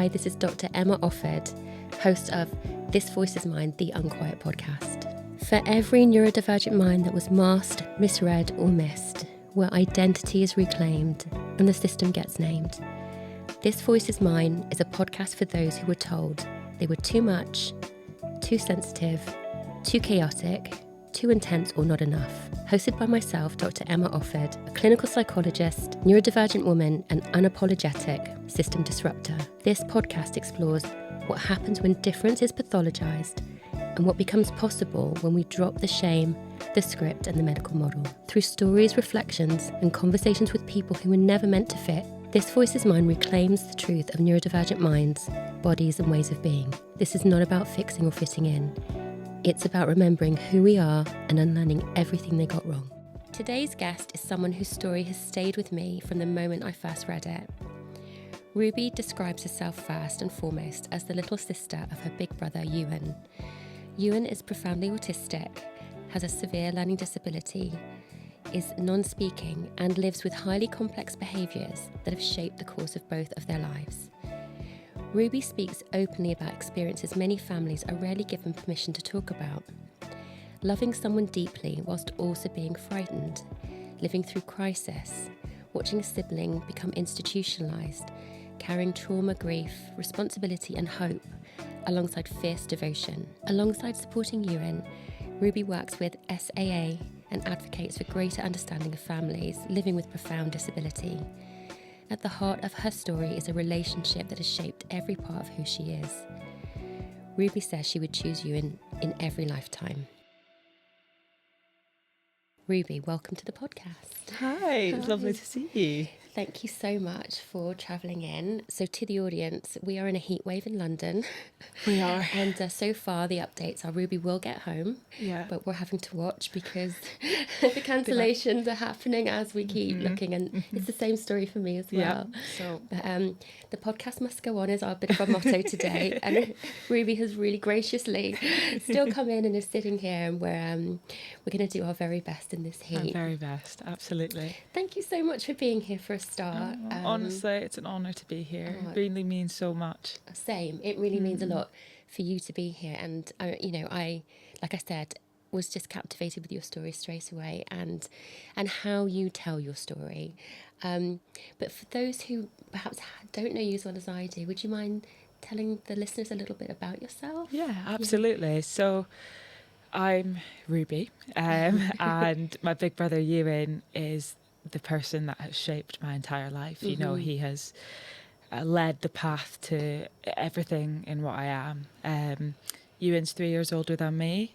Hi, this is Dr Emma Offord, host of This Voice is Mine, the Unquiet Podcast. For every neurodivergent mind that was masked, misread or missed, where identity is reclaimed and the system gets named, This Voice is Mine is a podcast for those who were told they were too much, too sensitive, too chaotic, too intense or not enough. Hosted by myself, Dr Emma Offord, a clinical psychologist, neurodivergent woman and unapologetic system disruptor. This podcast explores what happens when difference is pathologized and what becomes possible when we drop the shame, the script and the medical model. Through stories, reflections and conversations with people who were never meant to fit, This Voice is Mine reclaims the truth of neurodivergent minds, bodies and ways of being. This is not about fixing or fitting in. It's about remembering who we are and unlearning everything they got wrong. Today's guest is someone whose story has stayed with me from the moment I first read it. Ruby describes herself first and foremost as the little sister of her big brother, Ewan. Ewan is profoundly autistic, has a severe learning disability, is non-speaking and lives with highly complex behaviours that have shaped the course of both of their lives. Ruby speaks openly about experiences many families are rarely given permission to talk about. Loving someone deeply whilst also being frightened, living through crisis, watching a sibling become institutionalised, carrying trauma, grief, responsibility and hope, alongside fierce devotion. Alongside supporting Ewan, Ruby works with SAA and advocates for greater understanding of families living with profound disability. At the heart of her story is a relationship that has shaped every part of who she is. Ruby says she would choose Ewan in every lifetime. Ruby, welcome to the podcast. Hi, it's lovely to see you. Thank you so much for travelling in. So to the audience, we are in a heat wave in London. We are. And so far the updates are Ruby will get home. Yeah. But we're having to watch because the cancellations are happening as we keep looking. And it's the same story for me as well. Yeah. So But the podcast must go on is our bit of a motto today. And Ruby has really graciously still come in and is sitting here, and we're going to do our very best in this heat. our very best, absolutely. Thank you so much for being here for a start. Honestly, it's an honour to be here. It really means so much. Same. It really means a lot for you to be here. And, I, like I said, was just captivated with your story straight away and how you tell your story. But for those who perhaps don't know you as well as I do, would you mind telling the listeners a little bit about yourself? Yeah, absolutely. So I'm Ruby, and my big brother Ewan is the person that has shaped my entire life. You know, he has led the path to everything in what I am. Ewan's 3 years older than me.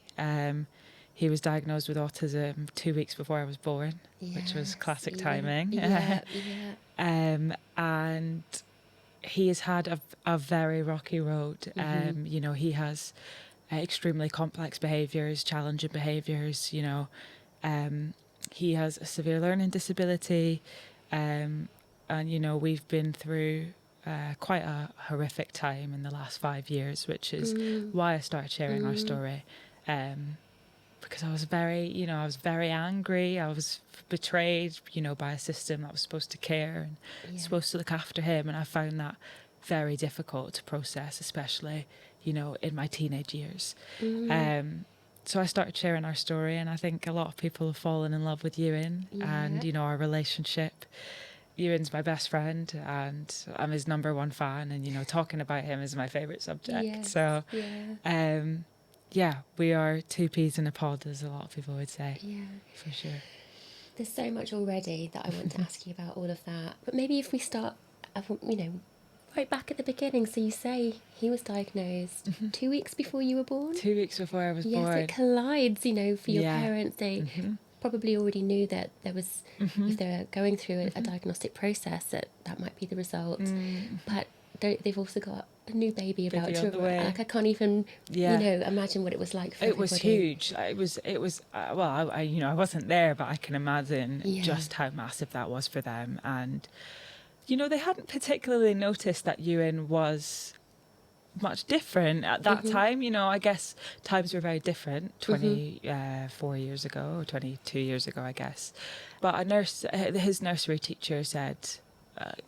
He was diagnosed with autism 2 weeks before I was born, which was classic timing. And he has had a very rocky road. You know, he has extremely complex behaviours, challenging behaviours, you know. He has a severe learning disability, and, you know, we've been through quite a horrific time in the last 5 years, which is why I started sharing our story. Because I was very angry. I was betrayed, you know, by a system that was supposed to care and supposed to look after him. And I found that very difficult to process, especially, you know, in my teenage years. So I started sharing our story, and I think a lot of people have fallen in love with Ewan and, you know, our relationship. Ewan's my best friend and I'm his number one fan, and, you know, talking about him is my favourite subject. So, we are two peas in a pod, as a lot of people would say. Yeah. For sure. There's so much already that I want to ask you about all of that. But maybe if we start, you know, right back at the beginning. So you say he was diagnosed 2 weeks before you were born? 2 weeks before I was born. Yes, it collides, you know, for your parents. They probably already knew that there was, if they're going through a diagnostic process, that might be the result. But they've also got a new baby about to arrive. Like, I can't even, you know, imagine what it was like for everybody. Was huge. It was. Well, I you know, I wasn't there, but I can imagine just how massive that was for them. And, you know, they hadn't particularly noticed that Ewan was much different at that time. You know, I guess times were very different 24 years ago or 22 years ago, I guess. But his nursery teacher said,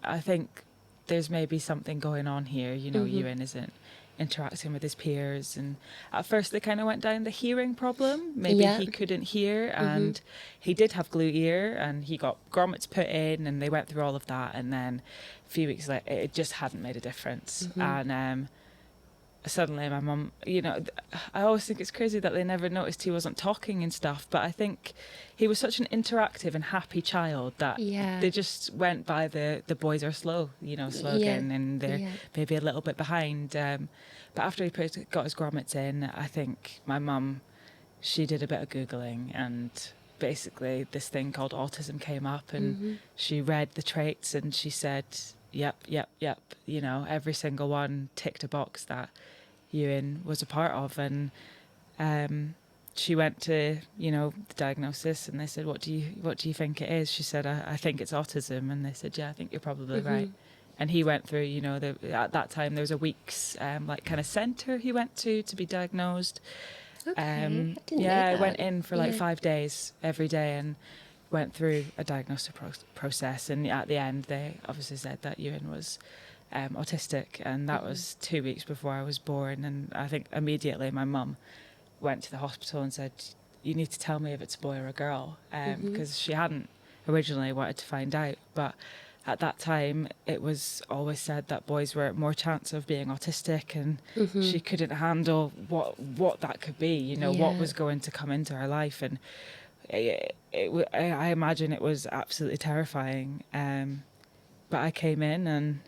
I think there's maybe something going on here. You know, Ewan isn't interacting with his peers, and at first they kind of went down the hearing problem. Maybe he couldn't hear, and he did have glue ear, and he got grommets put in, and they went through all of that, and then a few weeks later it just hadn't made a difference. And suddenly my mum, you know, I always think it's crazy that they never noticed he wasn't talking and stuff, but I think he was such an interactive and happy child that they just went by the boys are slow, you know, slogan, and they're maybe a little bit behind. But after he got his grommets in, I think my mum, she did a bit of Googling, and basically this thing called autism came up, and she read the traits and she said, yep. You know, every single one ticked a box that Ewan was a part of. And she went to, you know, the diagnosis, and they said, what do you think it is? She said, I think it's autism. And they said, yeah, I think you're probably right. And he went through, you know, at that time there was a week's like kind of centre he went to be diagnosed. Okay. I went in for like 5 days every day and went through a diagnostic process, and at the end they obviously said that Ewan was autistic, and that was 2 weeks before I was born. And I think immediately my mum went to the hospital and said, you need to tell me if it's a boy or a girl, because she hadn't originally wanted to find out, but at that time it was always said that boys were at more chance of being autistic, and she couldn't handle what that could be, you know, what was going to come into her life. And I imagine it was absolutely terrifying. But I came in, and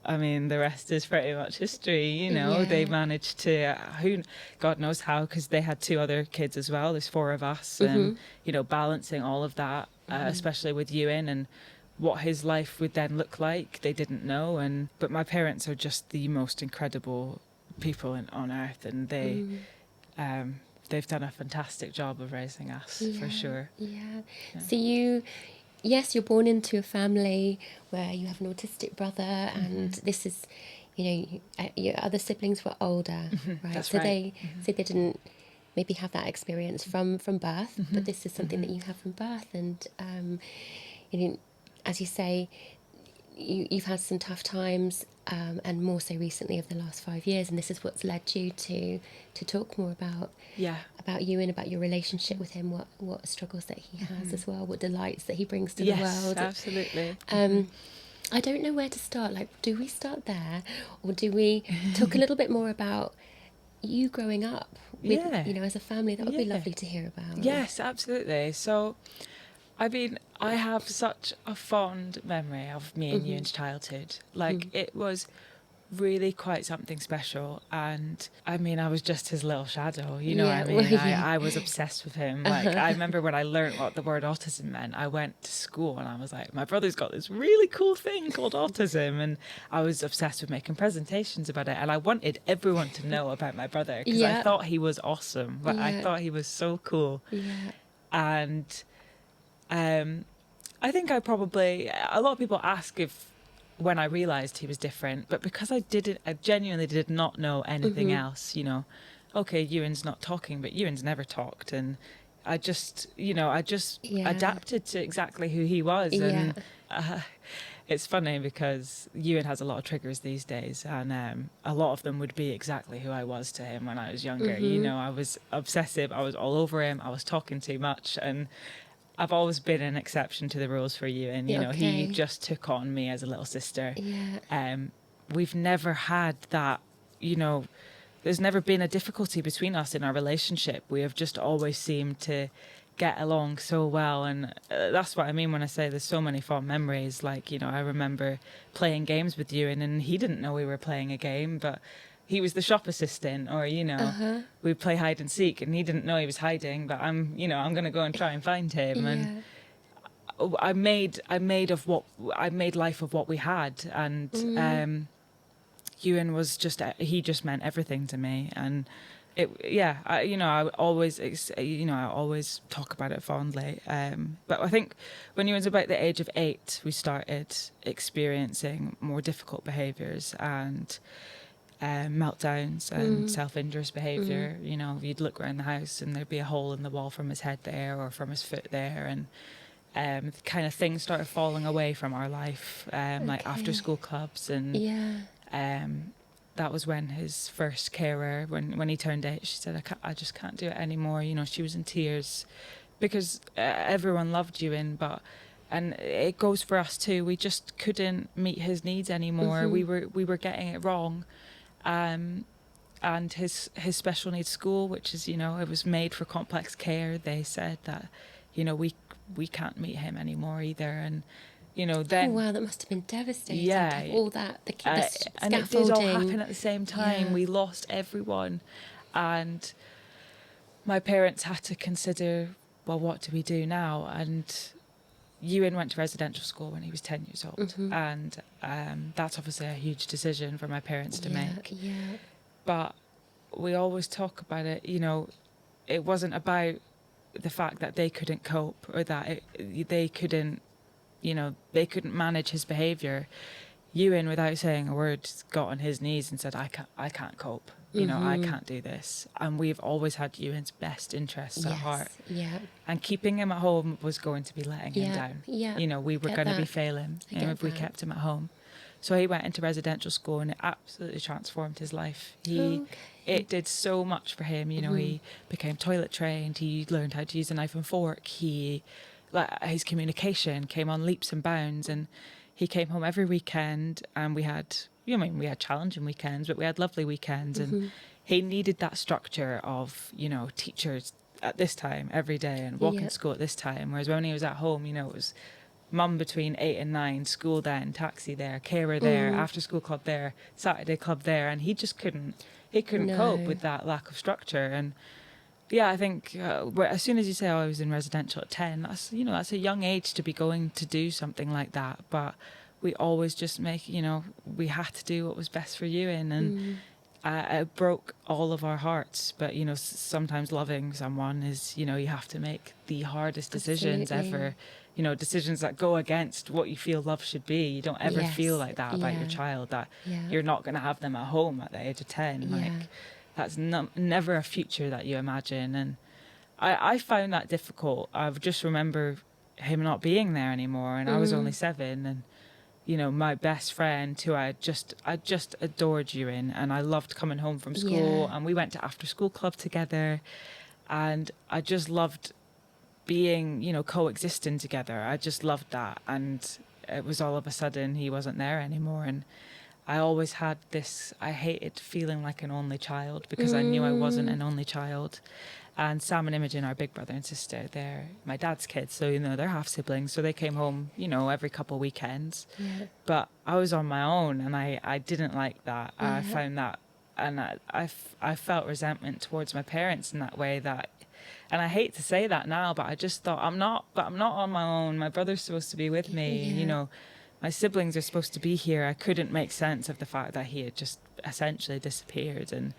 I mean, the rest is pretty much history, you know. They managed to, God knows how, because they had 2 other kids as well. There's 4 of us, and, you know, balancing all of that, especially with Ewan, and what his life would then look like, they didn't know. But my parents are just the most incredible people on earth, and they've done a fantastic job of raising us, for sure. So you're born into a family where you have an autistic brother, and this is, you know, your other siblings were older, right? That's so right. they didn't maybe have that experience from birth, but this is something that you have from birth. And you know, as you say, you've had some tough times, and more so recently over the last 5 years, and this is what's led you to talk more about you and about your relationship with him, what struggles that he has as well, what delights that he brings to the world. Absolutely. I don't know where to start. Like, do we start there, or do we talk a little bit more about you growing up with, you know, as a family? That would be lovely to hear about. Yes, absolutely. So, I mean, I have such a fond memory of me and Ewan's childhood. Like, it was really quite something special. And I mean, I was just his little shadow, you know what I mean? I was obsessed with him. Like, I remember when I learned what the word autism meant, I went to school and I was like, my brother's got this really cool thing called autism. And I was obsessed with making presentations about it. And I wanted everyone to know about my brother, because I thought he was awesome. But I thought he was so cool. And I think a lot of people ask if when I realised he was different, but because I genuinely did not know anything else, you know. Okay, Ewan's not talking, but Ewan's never talked, and I just adapted to exactly who he was. And it's funny because Ewan has a lot of triggers these days, and a lot of them would be exactly who I was to him when I was younger. You know, I was obsessive, I was all over him, I was talking too much, and I've always been an exception to the rules for Ewan. You know, he just took on me as a little sister. We've never had that, you know, there's never been a difficulty between us in our relationship. We have just always seemed to get along so well. And that's what I mean when I say there's so many fond memories. Like, you know, I remember playing games with Ewan, and he didn't know we were playing a game, but he was the shop assistant, or, you know, we'd play hide and seek, and he didn't know he was hiding, but I'm going to go and try and find him. And I made life of what we had. And Ewan was he just meant everything to me. And I always talk about it fondly. But I think when Ewan's about the age of 8, we started experiencing more difficult behaviours and meltdowns and self-injurious behaviour. You know, you'd look around the house and there'd be a hole in the wall from his head there, or from his foot there, and kind of things started falling away from our life, like after school clubs, and that was when his first carer, when he turned 8, she said, I just can't do it anymore. You know, she was in tears because everyone loved Ewan, and it goes for us too. We just couldn't meet his needs anymore. We were getting it wrong. And his special needs school, which is, you know, it was made for complex care, they said that, you know, we can't meet him anymore either. And, you know, then... Oh, wow, that must have been devastating. Yeah. All that, the scaffolding. And it did all happen at the same time. Yeah. We lost everyone. And my parents had to consider, well, what do we do now? And Ewan went to residential school when he was 10 years old. And that's obviously a huge decision for my parents to make. Yeah. But we always talk about it, you know, it wasn't about the fact that they couldn't cope, or that they couldn't, you know, they couldn't manage his behaviour. Ewan, without saying a word, got on his knees and said, I can't cope. You know, I can't do this. And we've always had Ewan's best interests at heart. Yeah. And keeping him at home was going to be letting him down. Yeah. You know, we were going to be failing, you know, if we kept him at home. So he went into residential school, and it absolutely transformed his life. It did so much for him. You know, he became toilet trained. He learned how to use a knife and fork. His communication came on leaps and bounds, and he came home every weekend. And we had challenging weekends, but we had lovely weekends. And he needed that structure of, you know, teachers at this time every day and walking to school at this time. Whereas when he was at home, you know, it was mum between 8 and 9, school then, taxi there, carer there, after school club there, Saturday club there, and he just couldn't cope with that lack of structure. And yeah, I think as soon as you say, I was in residential at 10, that's a young age to be going to do something like that. But we always just we had to do what was best for Ewan, and it broke all of our hearts. But, you know, sometimes loving someone is, you know, you have to make the hardest decisions ever. You know, decisions that go against what you feel love should be. You don't ever feel like that about your child, that you're not going to have them at home at the age of 10. Like, that's never a future that you imagine. And I found that difficult. I just remember him not being there anymore, and I was only 7. And, you know, my best friend, who I just adored Ewan, and I loved coming home from school, and we went to after school club together, and I just loved being, you know, coexisting together. I just loved that. And it was all of a sudden he wasn't there anymore. And I always had this, I hated feeling like an only child, because I knew I wasn't an only child. And Sam and Imogen, our big brother and sister, they're my dad's kids, so, you know, they're half siblings, so they came home, you know, every couple of weekends. But I was on my own, and I didn't like that. I found that, and I felt resentment towards my parents in that way, that, and I hate to say that now, but I just thought, I'm not on my own. My brother's supposed to be with me. You know, my siblings are supposed to be here. I couldn't make sense of the fact that he had just essentially disappeared. And,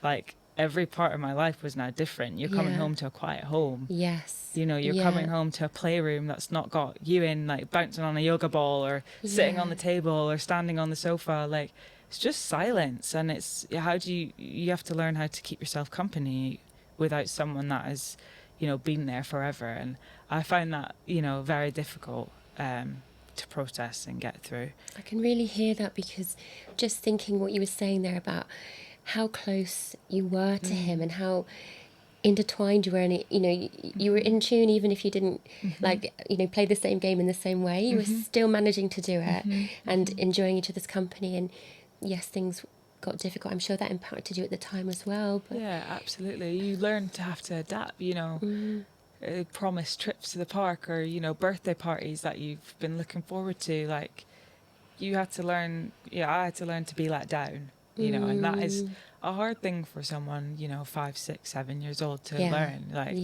like, every part of my life was now different. You're coming home to a quiet home. Yes. You know, you're coming home to a playroom that's not got you in, like, bouncing on a yoga ball, or sitting on the table, or standing on the sofa. Like, it's just silence. And it's, you have to learn how to keep yourself company without someone that has, you know, been there forever. And I find that, you know, very difficult to process and get through. I can really hear that, because just thinking what you were saying there about how close you were to him, and how intertwined you were, and you know, you were in tune even if you didn't like, you know, play the same game in the same way. You were still managing to do it and enjoying each other's company. And yes, things got difficult. I'm sure that impacted you at the time as well. But yeah, absolutely. You learn to have to adapt, you know. Promised trips to the park, or, you know, birthday parties that you've been looking forward to. Like, you had to learn, I had to learn to be let down, you know, and that is a hard thing for someone, you know, 5, 6, 7 years old to learn. Like,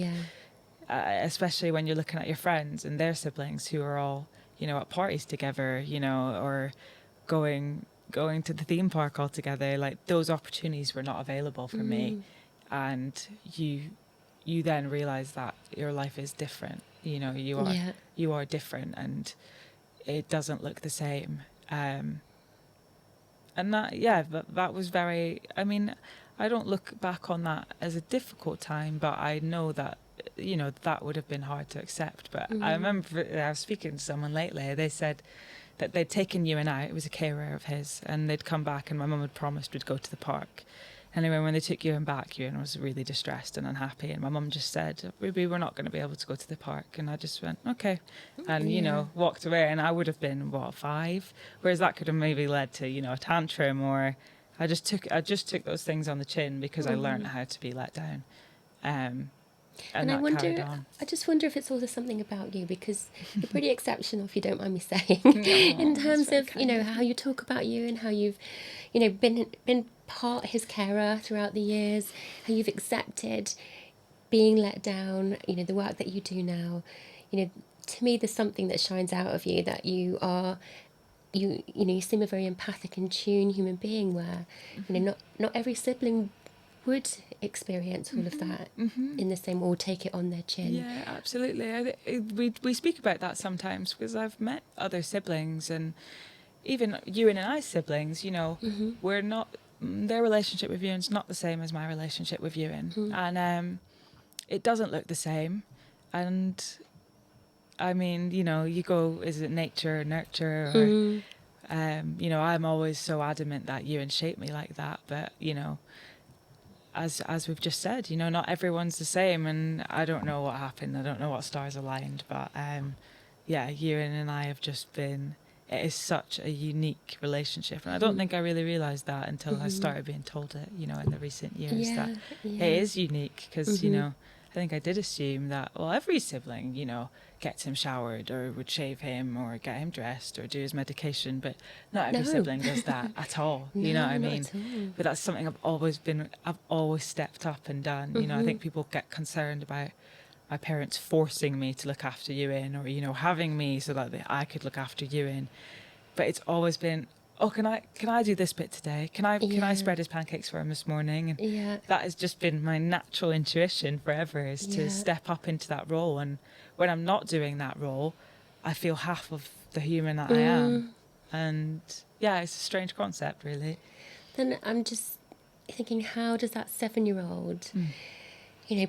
especially when you're looking at your friends and their siblings who are all, you know, at parties together, you know, or going to the theme park all together. Like, those opportunities were not available for me. And you then realize that your life is different. You know, you are different, and it doesn't look the same. And that was very, I mean, I don't look back on that as a difficult time, but I know that you know, that would have been hard to accept. But I remember I was speaking to someone lately, they said that they'd taken Ewan out, it was a carer of his, and they'd come back and my mum had promised we'd go to the park. Anyway, when they took Ewan back, Ewan was really distressed and unhappy, and my mum just said, "Ruby, we're not going to be able to go to the park." And I just went, "Okay," and you know, walked away. And I would have been 5, whereas that could have maybe led to, you know, a tantrum, or I just took those things on the chin because I learned how to be let down, and I just wonder if it's also something about you, because you're pretty exceptional, if you don't mind me saying, in terms of, you know, how you talk about you and how you've, you know, been part his carer throughout the years, how you've accepted being let down, you know, the work that you do now. You know, to me, there's something that shines out of you, that you are, you know, you seem a very empathic and tuned human being, where, you know, not every sibling would experience all of that in the same, or take it on their chin. Yeah, absolutely. We speak about that sometimes, because I've met other siblings, and even Ewan and I's siblings, you know, we're not, their relationship with Ewan's not the same as my relationship with Ewan. And it doesn't look the same. And I mean, you know, you go, is it nature or nurture? Or, you know, I'm always so adamant that Ewan shaped me like that. But, you know, as we've just said, you know, not everyone's the same, and I don't know what happened. I don't know what stars aligned, but yeah, Ewan and I have just been, it is such a unique relationship, and I don't think I really realised that until I started being told it, you know, in the recent years, that it is unique, because, you know, I think I did assume that, well, every sibling, you know, gets him showered or would shave him or get him dressed or do his medication, but not every sibling does that at all. You know what I mean? But that's something I've always stepped up and done. You know, I think people get concerned about my parents forcing me to look after Ewan, or, you know, having me so that I could look after Ewan. But it's always been, oh, can I do this bit today? Can I spread his pancakes for him this morning? And that has just been my natural intuition forever, is to step up into that role. And when I'm not doing that role, I feel half of the human that I am. And yeah, it's a strange concept, really. Then I'm just thinking, how does that 7-year-old, you know,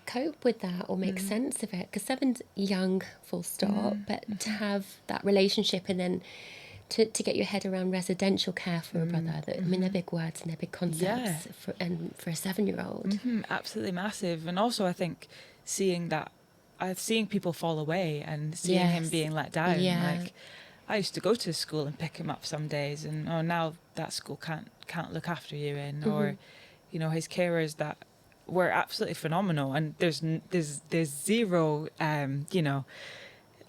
cope with that, or make sense of it? Because 7's young, full stop, but to have that relationship, and then to get your head around residential care for a brother, that, I mean, they're big words and they're big concepts for a 7-year-old. Absolutely massive. And also, I think seeing people fall away and seeing him being let down. Like, I used to go to school and pick him up some days, and now that school can't look after you, or, you know, his carers that were absolutely phenomenal, and there's zero, you know,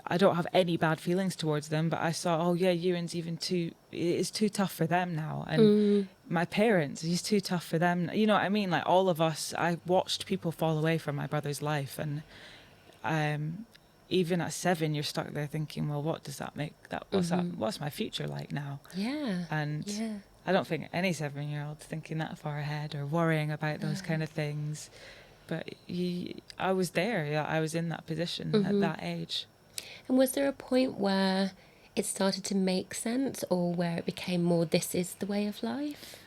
I don't have any bad feelings towards them, but I saw, Ewan's it's too tough for them now. And my parents, he's too tough for them. You know what I mean? Like, all of us, I watched people fall away from my brother's life. And even at 7, you're stuck there thinking, well, what does that make? What's my future like now? Yeah. And I don't think any 7-year-old's thinking that far ahead or worrying about those kind of things. But I was there. I was in that position at that age. And was there a point where it started to make sense, or where it became more, this is the way of life?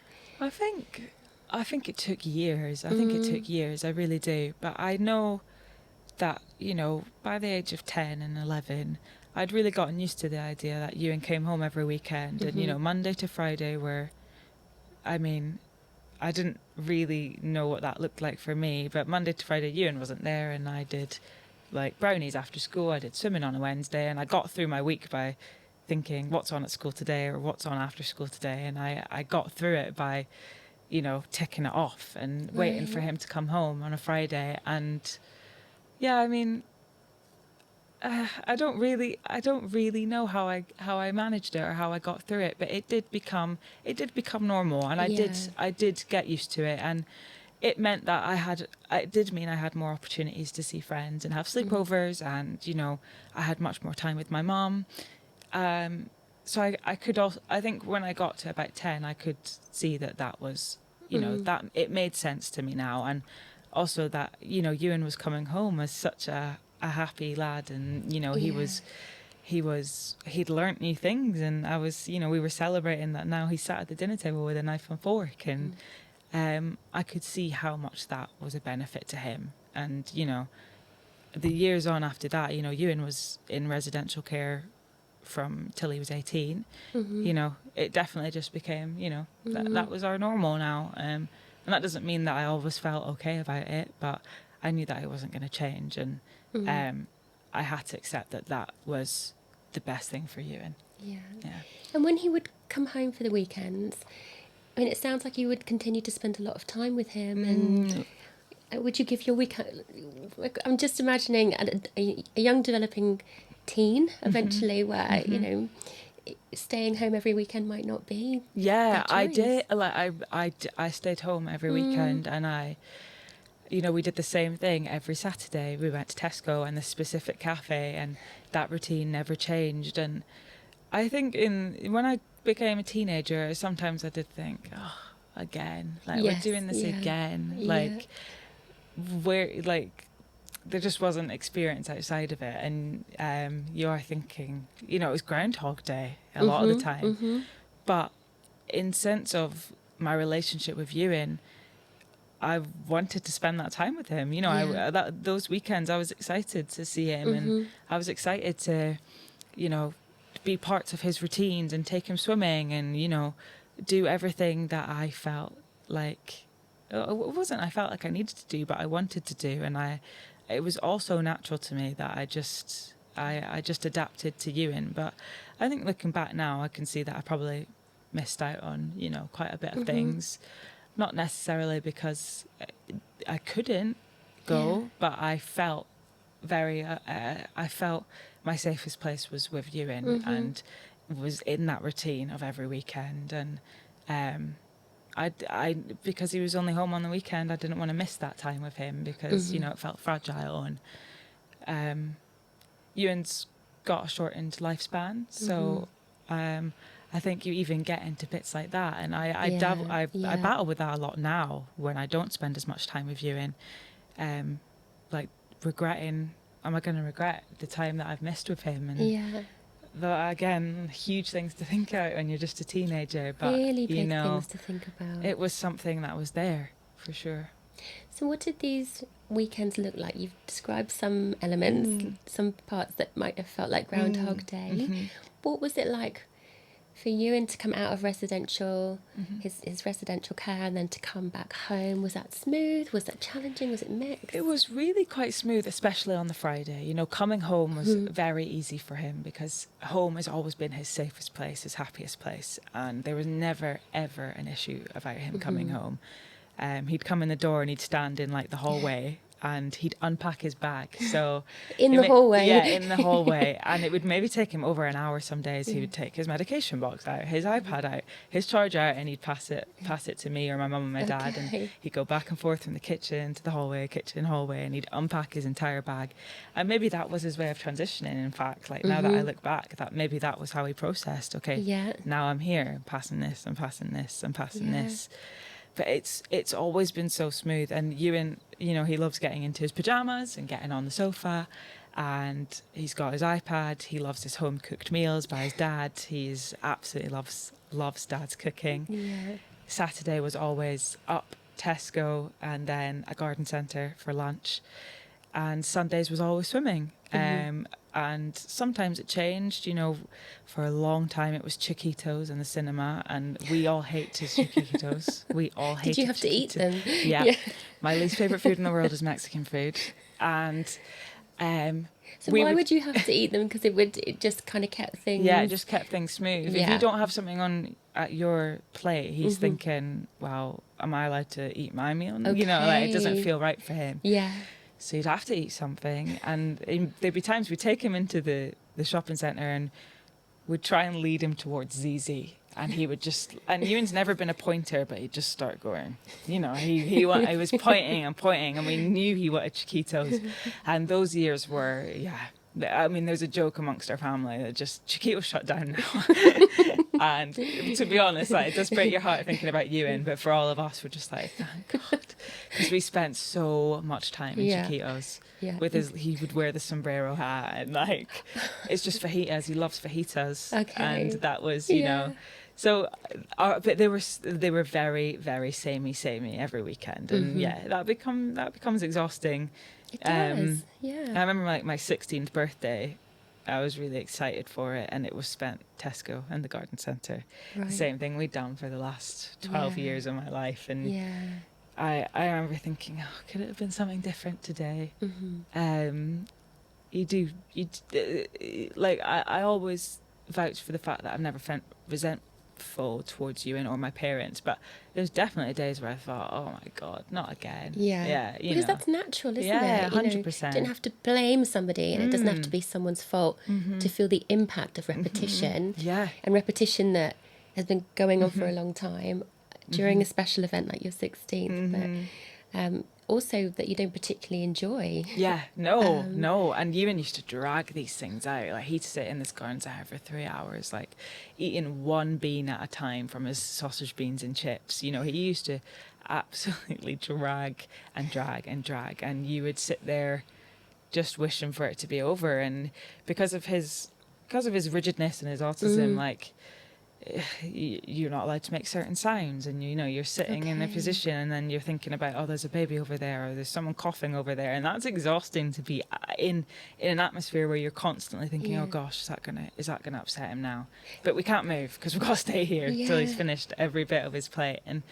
I think it took years. I think it took years. I really do. But I know that, you know, by the age of 10 and 11, I'd really gotten used to the idea that Ewan came home every weekend, and, you know, Monday to Friday I didn't really know what that looked like for me, but Monday to Friday, Ewan wasn't there, and I did like brownies after school. I did swimming on a Wednesday, and I got through my week by thinking, what's on at school today, or what's on after school today, and I got through it by, you know, ticking it off and waiting for him to come home on a Friday. And yeah, I mean, I don't really know how I managed it or how I got through it, but it did become normal, and I did get used to it, and it meant that it did mean I had more opportunities to see friends and have sleepovers, and, you know, I had much more time with my mum. So I could also, I think when I got to about 10, I could see that was, you know, that it made sense to me now. And also that, you know, Ewan was coming home as such a happy lad, and, you know, he'd learnt new things, and I was, you know, we were celebrating that now he sat at the dinner table with a knife and fork, and I could see how much that was a benefit to him. And, you know, the years on after that, you know, Ewan was in residential care from till he was 18. You know, it definitely just became, you know, that was our normal now. And that doesn't mean that I always felt okay about it, but I knew that it wasn't going to change. And I had to accept that that was the best thing for Ewan. Yeah. Yeah. And when he would come home for the weekends, I mean, it sounds like you would continue to spend a lot of time with him. And would you give your weekend... I'm just imagining a young developing teen eventually where, you know, staying home every weekend might not be... Yeah, I did. Like, I stayed home every weekend, and I... You know, we did the same thing every Saturday. We went to Tesco and the specific cafe, and that routine never changed. And I think when I became a teenager, sometimes I did think, oh, again, like we're doing this again. Like, there just wasn't experience outside of it. And you are thinking, you know, it was Groundhog Day a lot of the time. But in sense of my relationship with Ewan, I wanted to spend that time with him. You know, those weekends I was excited to see him, and I was excited to, you know, be parts of his routines and take him swimming and, you know, do everything that I felt like I felt like I needed to do, but I wanted to do. And it was also natural to me that I just adapted to Ewan. But I think looking back now, I can see that I probably missed out on, you know, quite a bit of things. Not necessarily because I couldn't go, but I felt I felt my safest place was with Ewan, and was in that routine of every weekend. And I because he was only home on the weekend, I didn't want to miss that time with him because, you know, it felt fragile. And Ewan's got a shortened lifespan, so I think you even get into bits like that, and I battle with that a lot now when I don't spend as much time with Ewan, like regretting, am I going to regret the time that I've missed with him? And again, huge things to think about when you're just a teenager, but really big you know, things to think about. It was something that was there for sure. So what did these weekends look like? You've described some elements, some parts that might have felt like Groundhog Day. What was it like for Ewan to come out of residential, his residential care, and then to come back home? Was that smooth? Was that challenging? Was it mixed? It was really quite smooth, especially on the Friday. You know, coming home was very easy for him because home has always been his safest place, his happiest place. And there was never, ever an issue about him coming home. He'd come in the door and he'd stand in like the hallway and he'd unpack his bag. So in the hallway. Yeah, in the hallway. And it would maybe take him over an hour some days. He would take his medication box out, his iPad out, his charger out, and he'd pass it to me or my mum and my dad. And he'd go back and forth from the kitchen to the hallway, kitchen, hallway, and he'd unpack his entire bag. And maybe that was his way of transitioning, in fact. Like now that I look back, that maybe that was how he processed. Okay, now I'm here, I'm passing this, I'm passing this, I'm passing this. But it's always been so smooth. And Ewan, you know, he loves getting into his pajamas and getting on the sofa, and he's got his iPad. He loves his home cooked meals by his dad. He's absolutely loves dad's cooking. Yeah. Saturday was always up Tesco and then a garden centre for lunch, and Sundays was always swimming. And sometimes it changed, you know. For a long time it was Chiquitos in the cinema, and we all hate Chiquitos. We all hate. Did you have to eat them? Yeah. My least favourite food in the world is Mexican food. And so why would you have to eat them? Because it just kind of kept things... Yeah, it just kept things smooth. If you don't have something on at your plate, he's thinking, well, am I allowed to eat my meal? Okay. You know, like, it doesn't feel right for him. Yeah. So you'd have to eat something. And there'd be times we'd take him into the shopping centre and we'd try and lead him towards ZZ. And he would just... And Ewan's never been a pointer, but he'd just start going. You know, he was pointing and pointing, and we knew he wanted Chiquitos. And those years were, I mean, there's a joke amongst our family that just Chiquitos shut down now. And to be honest, like, it does break your heart thinking about Ewan, but for all of us, we're just like, thank God. Because we spent so much time in Chiquitos. Yeah. He would wear the sombrero hat, and like, it's just fajitas. He loves fajitas. Okay. And that was, you know, So, but they were very, very samey every weekend, and that becomes exhausting. It does, yeah. I remember my 16th birthday. I was really excited for it, and it was spent Tesco and the garden centre. Right. The same thing we'd done for the llast 12 years of my life, and I remember thinking, oh, could it have been something different today? I always vouch for the fact that I've never felt resentful towards Ewan or my parents, but there's definitely days where I thought, oh my God, not again. Because that's natural, isn't it? Yeah, 100%. You don't have to blame somebody, and it doesn't have to be someone's fault to feel the impact of repetition. And repetition that has been going on for a long time during a special event like your 16th, but also that you don't particularly enjoy. No. And Ewan used to drag these things out. Like, he'd sit in this garden centre for 3 hours, like eating one bean at a time from his sausage, beans and chips. You know, he used to absolutely drag, and you would sit there just wishing for it to be over. And because of his rigidness and his autism, like, you're not allowed to make certain sounds, and you know, you're sitting in a position and then you're thinking about, oh, there's a baby over there, or there's someone coughing over there, and that's exhausting to be in an atmosphere where you're constantly thinking, oh gosh, is that gonna upset him now? But we can't move because we've got to stay here till he's finished every bit of his plate. And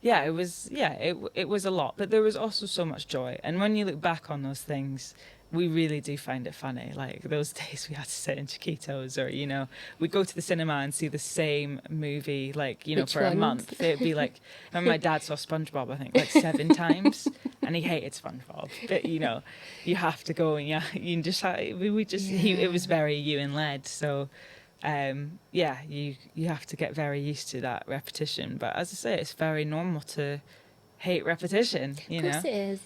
it was a lot, but there was also so much joy. And when you look back on those things, we really do find it funny. Like those days we had to sit in Chiquitos, or, you know, we'd go to the cinema and see the same movie, like, you know, for a month. It'd be like, I remember my dad saw SpongeBob, I think, like 7 times, and he hated SpongeBob. But, you know, you have to go, and it was very Ewan led. So, you have to get very used to that repetition. But as I say, it's very normal to hate repetition, you know. Of course it is.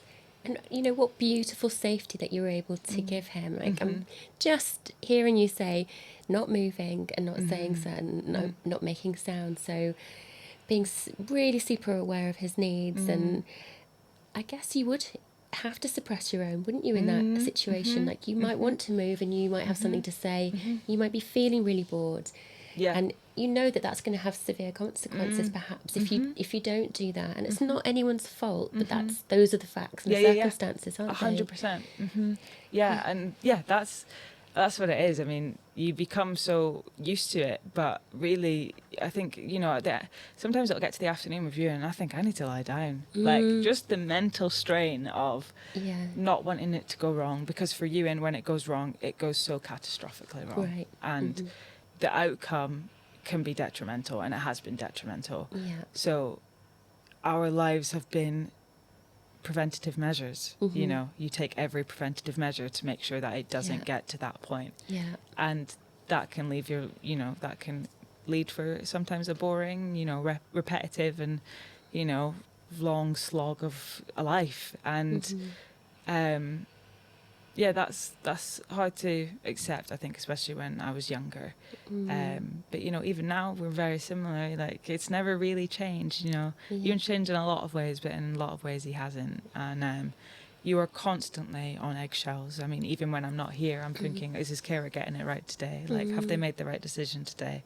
And you know, what beautiful safety that you're able to give him. Like, I'm just hearing you say not moving and not saying certain, not making sound. So being really super aware of his needs. And I guess you would have to suppress your own, wouldn't you, in that situation? Like, you might want to move, and you might have something to say. You might be feeling really bored. And you know that that's going to have severe consequences, perhaps, if you don't do that. And it's not anyone's fault, but those are the facts and the circumstances, aren't 100%. And that's what it is. I mean, you become so used to it, but really, I think, you know, sometimes it'll get to the afternoon with you, and I think I need to lie down. Like, just the mental strain of not wanting it to go wrong, because for you, and when it goes wrong, it goes so catastrophically wrong. Right. And the outcome can be detrimental, and it has been detrimental. So our lives have been preventative measures. You know, you take every preventative measure to make sure that it doesn't get to that point. And that can leave that can lead for sometimes a boring, you know, repetitive and, you know, long slog of a life. And that's hard to accept, I think, especially when I was younger. But, you know, even now we're very similar. Like, it's never really changed, you know. Ewan's changed in a lot of ways, but in a lot of ways he hasn't. And you are constantly on eggshells. I mean, even when I'm not here, I'm thinking, is his carer getting it right today? Like, have they made the right decision today?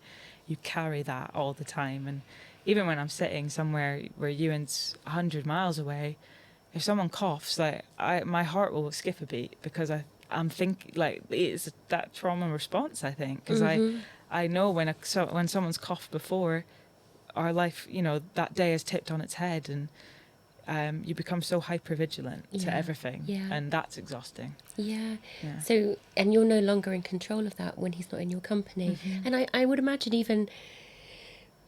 You carry that all the time. And even when I'm sitting somewhere where Ewan's 100 miles away, if someone coughs, like, my heart will skip a beat, because I'm thinking, like, it's that trauma response, I think, because I know when someone's coughed before, our life, you know, that day is tipped on its head, and you become so hypervigilant to everything, and that's exhausting. So, and you're no longer in control of that when he's not in your company. And I would imagine, even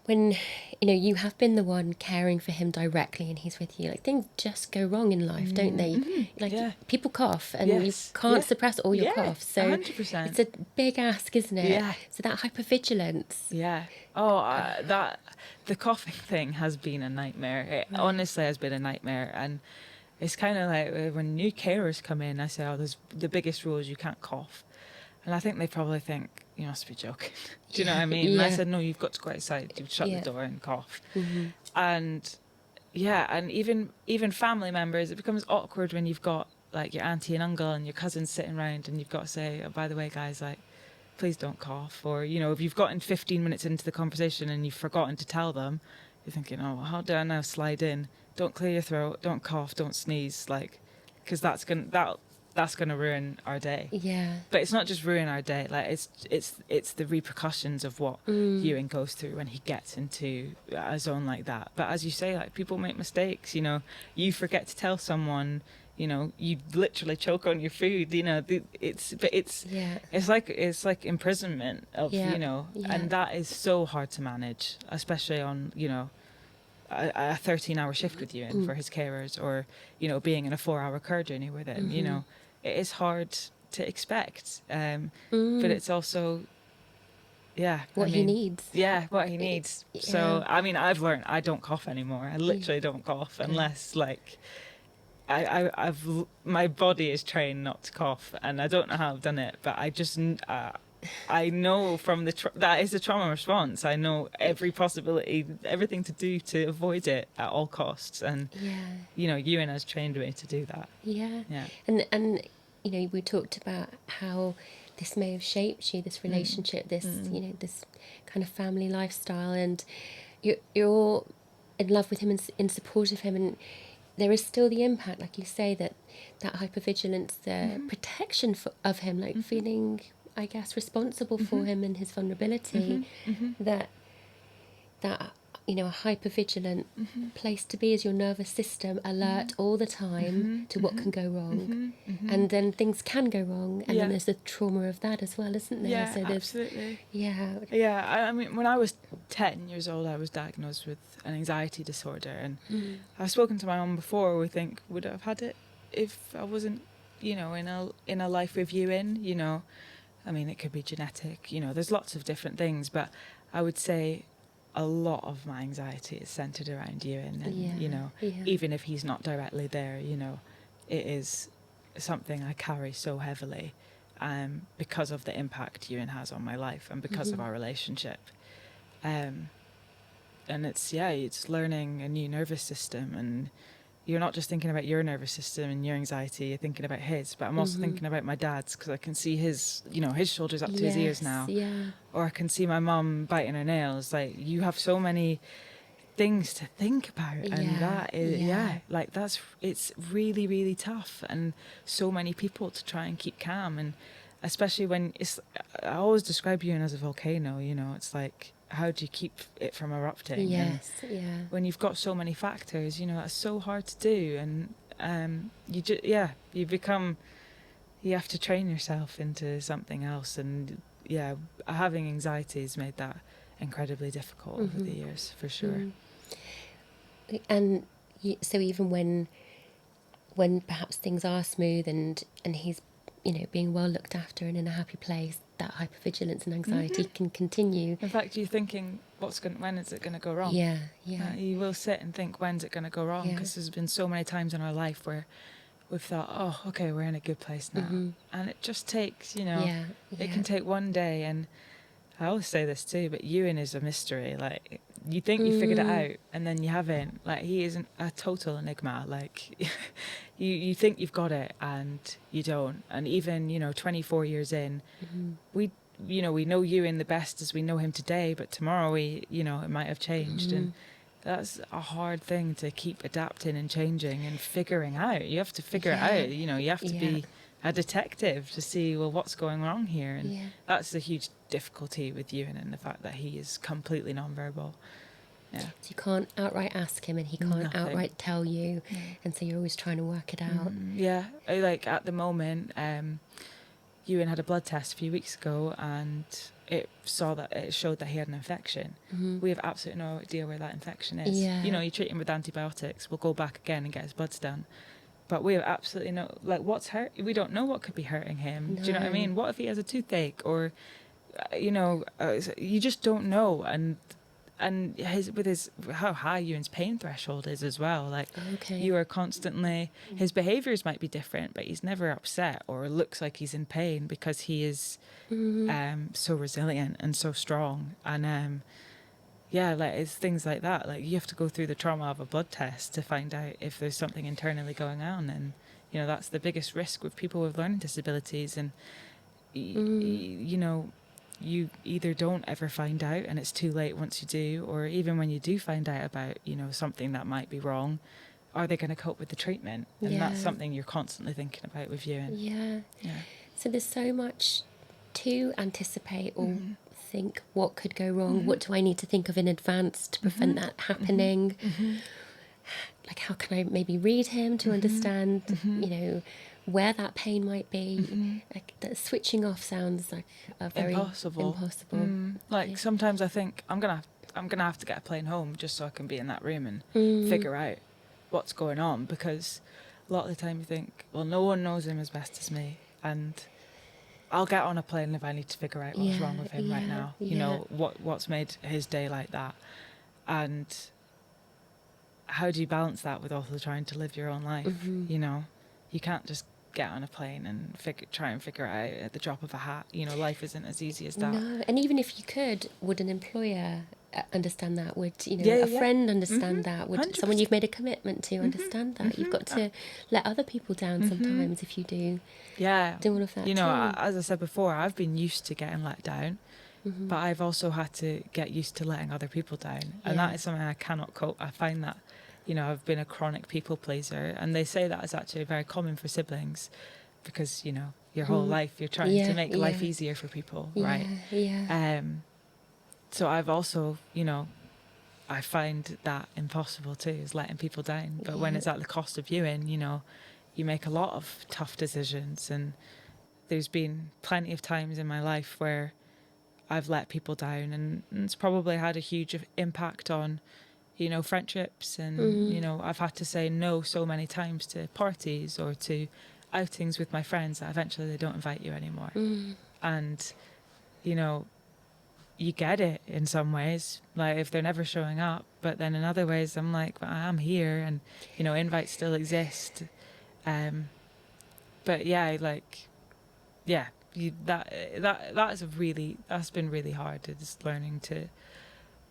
when, you know, you have been the one caring for him directly and he's with you, like, things just go wrong in life, don't they? Like, people cough, and you can't suppress all your coughs. So 100%. It's a big ask, isn't it? So that hypervigilance. The coughing thing has been a nightmare. It honestly has been a nightmare. And it's kind of like when new carers come in, I say, oh, there's the biggest rule is you can't cough. And I think they probably think, you must be joking. Do you know what I mean? And I said, no, you've got to go outside. You shut the door and cough. And and even family members, it becomes awkward when you've got, like, your auntie and uncle and your cousins sitting around, and you've got to say, oh, by the way, guys, like, please don't cough. Or, you know, if you've gotten 15 minutes into the conversation and you've forgotten to tell them, you're thinking, oh, how do I now slide in? Don't clear your throat, don't cough, don't sneeze, like, because that's gonna ruin our day. Yeah. But it's not just ruin our day. Like, it's the repercussions of what Ewan goes through when he gets into a zone like that. But as you say, like, people make mistakes. You know, you forget to tell someone. You know, you literally choke on your food. You know, it's like imprisonment of, you know, and that is so hard to manage, especially on, you know, a 13-hour shift with Ewan for his carers, or, you know, being in a 4-hour car journey with him. You know, it is hard to expect, but it's also, what he needs. Yeah, what he needs. So, I mean, I've learned I don't cough anymore. I literally don't cough unless, like, I've my body is trained not to cough, and I don't know how I've done it, but I just I know from that is a trauma response. I know every possibility, everything to do to avoid it at all costs, and you know, Ewan has trained me to do that. And you know, we talked about how this may have shaped you, this relationship, this you know, this kind of family lifestyle, and you're in love with him and in support of him, and there is still the impact, like you say, that hypervigilance, the protection of him, like feeling, I guess, responsible for him and his vulnerability, that you know, a hypervigilant place to be is your nervous system alert all the time to what can go wrong, and then things can go wrong, and then there's the trauma of that as well, isn't there? Yeah, so absolutely. Yeah. I mean, when I was 10 years old, I was diagnosed with an anxiety disorder, and I've spoken to my mum before. We think, would I have had it if I wasn't, you know, in a life with Ewan? You know, I mean, it could be genetic. You know, there's lots of different things, but I would say a lot of my anxiety is centered around Ewan, and you know, even if he's not directly there, you know, it is something I carry so heavily, because of the impact Ewan has on my life, and because of our relationship, and it's learning a new nervous system, and you're not just thinking about your nervous system and your anxiety, you're thinking about his, but I'm also thinking about my dad's, because I can see his, you know, his shoulders up to his ears now, or I can see my mum biting her nails. Like, you have so many things to think about, and that is, like, it's really, really tough, and so many people to try and keep calm, and especially when I always describe Ewan as a volcano, you know, it's like, how do you keep it from erupting? When you've got so many factors, you know, that's so hard to do, and you have to train yourself into something else, and having anxiety has made that incredibly difficult over the years, for sure. And so even when perhaps things are smooth and he's, you know, being well looked after and in a happy place, that hypervigilance and anxiety can continue. In fact, you're thinking, when is it going to go wrong? You will sit and think, when's it going to go wrong? Because there's been so many times in our life where we've thought, oh, okay, we're in a good place now. And it just takes, you know, it can take one day. And I always say this too, but Ewan is a mystery. Like, you think you figured it out, and then you haven't. Like, he is a total enigma. Like, you think you've got it, and you don't. And even, you know, 24 years in, we know Ewan the best as we know him today, but tomorrow it might have changed, and that's a hard thing to keep adapting and changing and figuring out. You have to figure it out. You know, you have to be a detective to see, well, what's going wrong here, and that's the huge difficulty with Ewan, and the fact that he is completely nonverbal. So you can't outright ask him, and he can't outright tell you, and so you're always trying to work it out. Like at the moment, Ewan had a blood test a few weeks ago, and it showed that he had an infection. We have absolutely no idea where that infection is. You know, you treat him with antibiotics, we'll go back again and get his bloods done. But we have absolutely no, like, what's hurt? We don't know what could be hurting him. Do you know what I mean? What if he has a toothache, or, you know, you just don't know. And how high Ewan's pain threshold is as well. Like, you are constantly, his behaviours might be different, but he's never upset or looks like he's in pain, because he is so resilient and so strong. And like, it's things like that. Like, you have to go through the trauma of a blood test to find out if there's something internally going on. And, you know, that's the biggest risk with people with learning disabilities. And, you know, you either don't ever find out and it's too late once you do, or even when you do find out about, you know, something that might be wrong, are they going to cope with the treatment? And that's something you're constantly thinking about with Ewan. Yeah. So there's so much to anticipate or think what could go wrong. What do I need to think of in advance to prevent that happening? Like, how can I maybe read him to understand, you know, where that pain might be? Like, that switching off sounds like a very impossible. Like sometimes I think I'm gonna have to get a plane home just so I can be in that room and figure out what's going on, because a lot of the time you think, well, no one knows him as best as me, and I'll get on a plane if I need to figure out what's wrong with him right now. You know, what's made his day like that, and how do you balance that with also trying to live your own life? You know, you can't just get on a plane and try and figure it out at the drop of a hat. You know, life isn't as easy as that. No, and even if you could, would an employer understand that? Would, you know, a friend understand that? Would 100%. someone you've made a commitment to understand that? You've got to let other people down sometimes if you do all of that. You know, as I said before, I've been used to getting let down, but I've also had to get used to letting other people down, and that is something I cannot cope. I find that, you know, I've been a chronic people pleaser, and they say that is actually very common for siblings, because, you know, your whole life you're trying to make life easier for people, right? So I've also, you know, I find that impossible too, is letting people down. But when it's at the cost of you, you know, you make a lot of tough decisions, and there's been plenty of times in my life where I've let people down, and it's probably had a huge impact on, you know, friendships, and you know, I've had to say no so many times to parties or to outings with my friends that eventually they don't invite you anymore. And, you know, you get it in some ways, like if they're never showing up, but then in other ways I'm like, but I am here, and, you know, invites still exist. But yeah, like, yeah, that's been really hard. It's learning to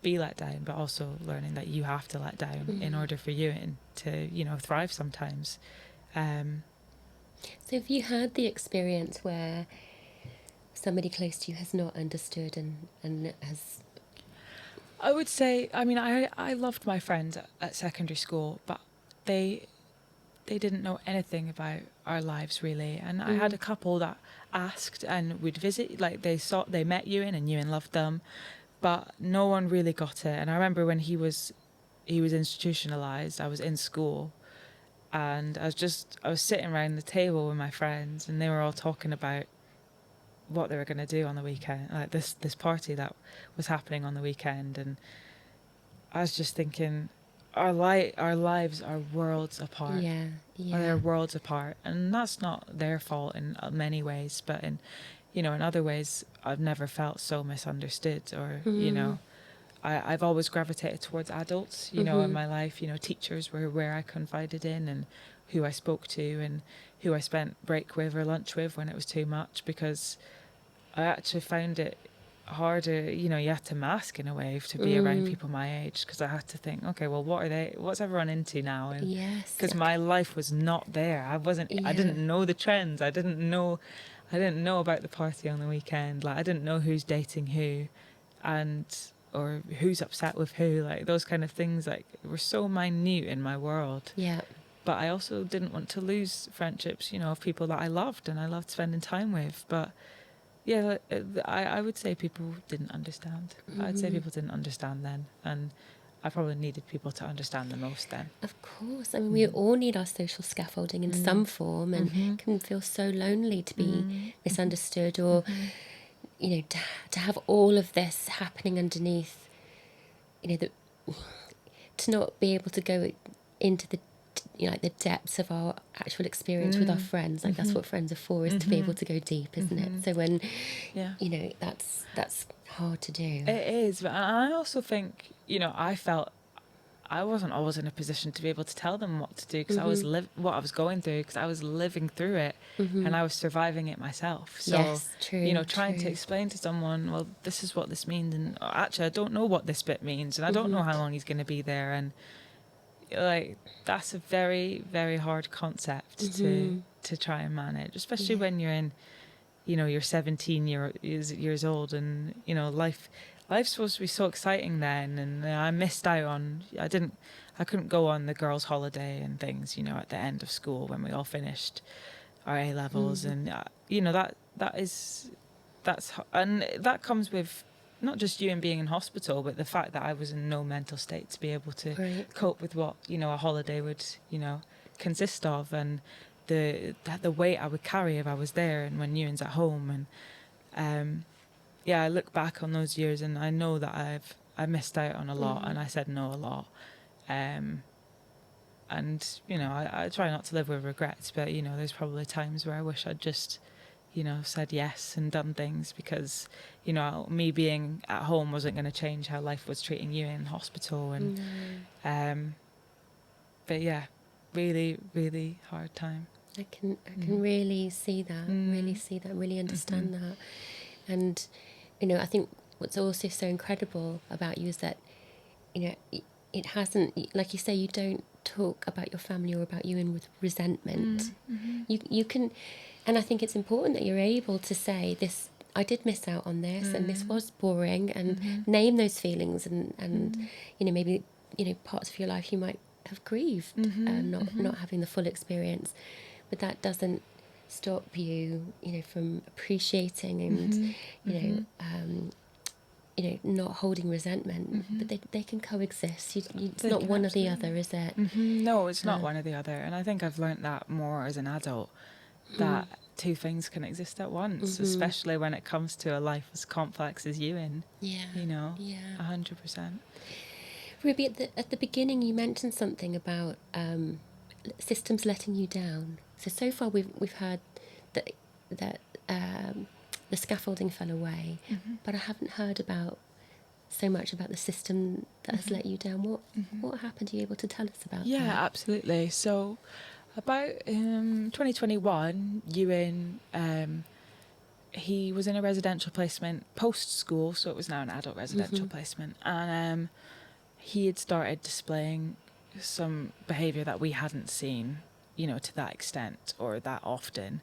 be let down, but also learning that you have to let down in order for you to, you know, thrive sometimes. So have you had the experience where somebody close to you has not understood and has... I would say, I mean, I loved my friends at secondary school, but they didn't know anything about our lives really. And I had a couple that asked and would visit, like they met Ewan and Ewan loved them, but no one really got it. And I remember when he was institutionalized, I was in school, and I was sitting around the table with my friends, and they were all talking about what they were going to do on the weekend, like this party that was happening on the weekend. And I was just thinking, our lives are worlds apart. They're worlds apart, and that's not their fault in many ways, but in, you know, in other ways I've never felt so misunderstood, or you know, I've always gravitated towards adults, you know, in my life. You know, teachers were where I confided in, and who I spoke to, and who I spent break with or lunch with when it was too much, because I actually found it harder, you know, you had to mask in a way to be around people my age, because I had to think, okay, well, what's everyone into now? And because my life was not there. I didn't know the trends. I didn't know about the party on the weekend. Like, I didn't know who's dating who, or who's upset with who, like those kind of things, like, were so minute in my world. But I also didn't want to lose friendships, you know, of people that I loved and I loved spending time with. But yeah, I would say people didn't understand. I'd say people didn't understand then, and I probably needed people to understand the most then. Of course. I mean, we all need our social scaffolding in some form, and it can feel so lonely to be misunderstood, or, you know, to have all of this happening underneath, you know, to not be able to go into the, you know, like the depths of our actual experience with our friends. Like, that's what friends are for, is to be able to go deep, isn't it? So when, you know, that's hard to do. It is, but I also think, you know, I felt I wasn't always in a position to be able to tell them what to do, because I was what I was going through, because I was living through it, and I was surviving it myself. So, you know, trying to explain to someone, well, this is what this means, and actually I don't know what this bit means, and I don't know how long he's going to be there, and like, that's a very, very hard concept to try and manage, especially when you're in, you know, you're 17 years old, and, you know, life's supposed to be so exciting then. And I missed out on, I couldn't go on the girls' holiday and things, you know, at the end of school when we all finished our A levels. And, you know, and that comes with not just you and being in hospital, but the fact that I was in no mental state to be able to cope with what, you know, a holiday would, you know, consist of, and the weight I would carry if I was there and when Ewan's at home. And I look back on those years and I know that I missed out on a lot, and I said no a lot. And, you know, I try not to live with regrets, but, you know, there's probably times where I wish I'd just, you know, said yes and done things, because, you know, me being at home wasn't going to change how life was treating you in hospital. And but yeah, really, really hard time. I can really see that, really understand that. And, you know, I think what's also so incredible about you is that, you know, it hasn't, like you say, you don't talk about your family or about Ewan with resentment. You can, and I think it's important that you're able to say this, I did miss out on this, and this was boring, and name those feelings, and you know, maybe, you know, parts of your life you might have grieved, not having the full experience, but that doesn't stop you, you know, from appreciating and you know, not holding resentment. But they can coexist. It's not one or the other, is it? No, it's not one or the other. And I think I've learnt that more as an adult, that two things can exist at once, especially when it comes to a life as complex as Ewan. Yeah. You know, 100%. Ruby, at the beginning you mentioned something about systems letting you down. So far we've heard that the scaffolding fell away, but I haven't heard so much about the system that has let you down. What happened? Are you able to tell us about that? Yeah, absolutely. So about 2021, Ewan, he was in a residential placement post-school, so it was now an adult residential placement, and he had started displaying some behaviour that we hadn't seen, you know, to that extent or that often.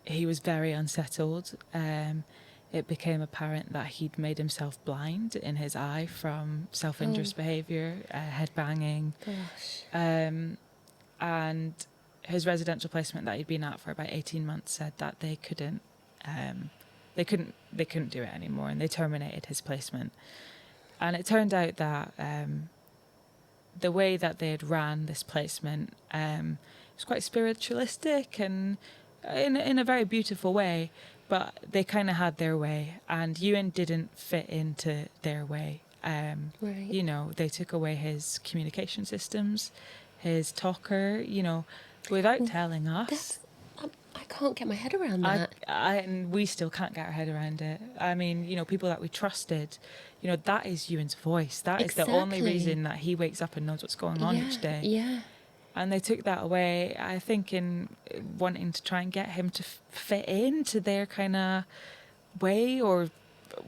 He was very unsettled. It became apparent that he'd made himself blind in his eye from self-injurious behaviour, head-banging. Gosh. And his residential placement that he'd been at for about 18 months said that they couldn't do it anymore, and they terminated his placement. And it turned out that the way that they had ran this placement was quite spiritualistic and in a very beautiful way, but they kind of had their way, and Ewan didn't fit into their way. You know, they took away his communication systems, his talker, you know, without telling us. I can't get my head around that. And we still can't get our head around it. I mean, you know, people that we trusted, you know, that is Ewan's voice. That is the only reason that he wakes up and knows what's going on each day. Yeah. And they took that away, I think, in wanting to try and get him to fit into their kind of way. Or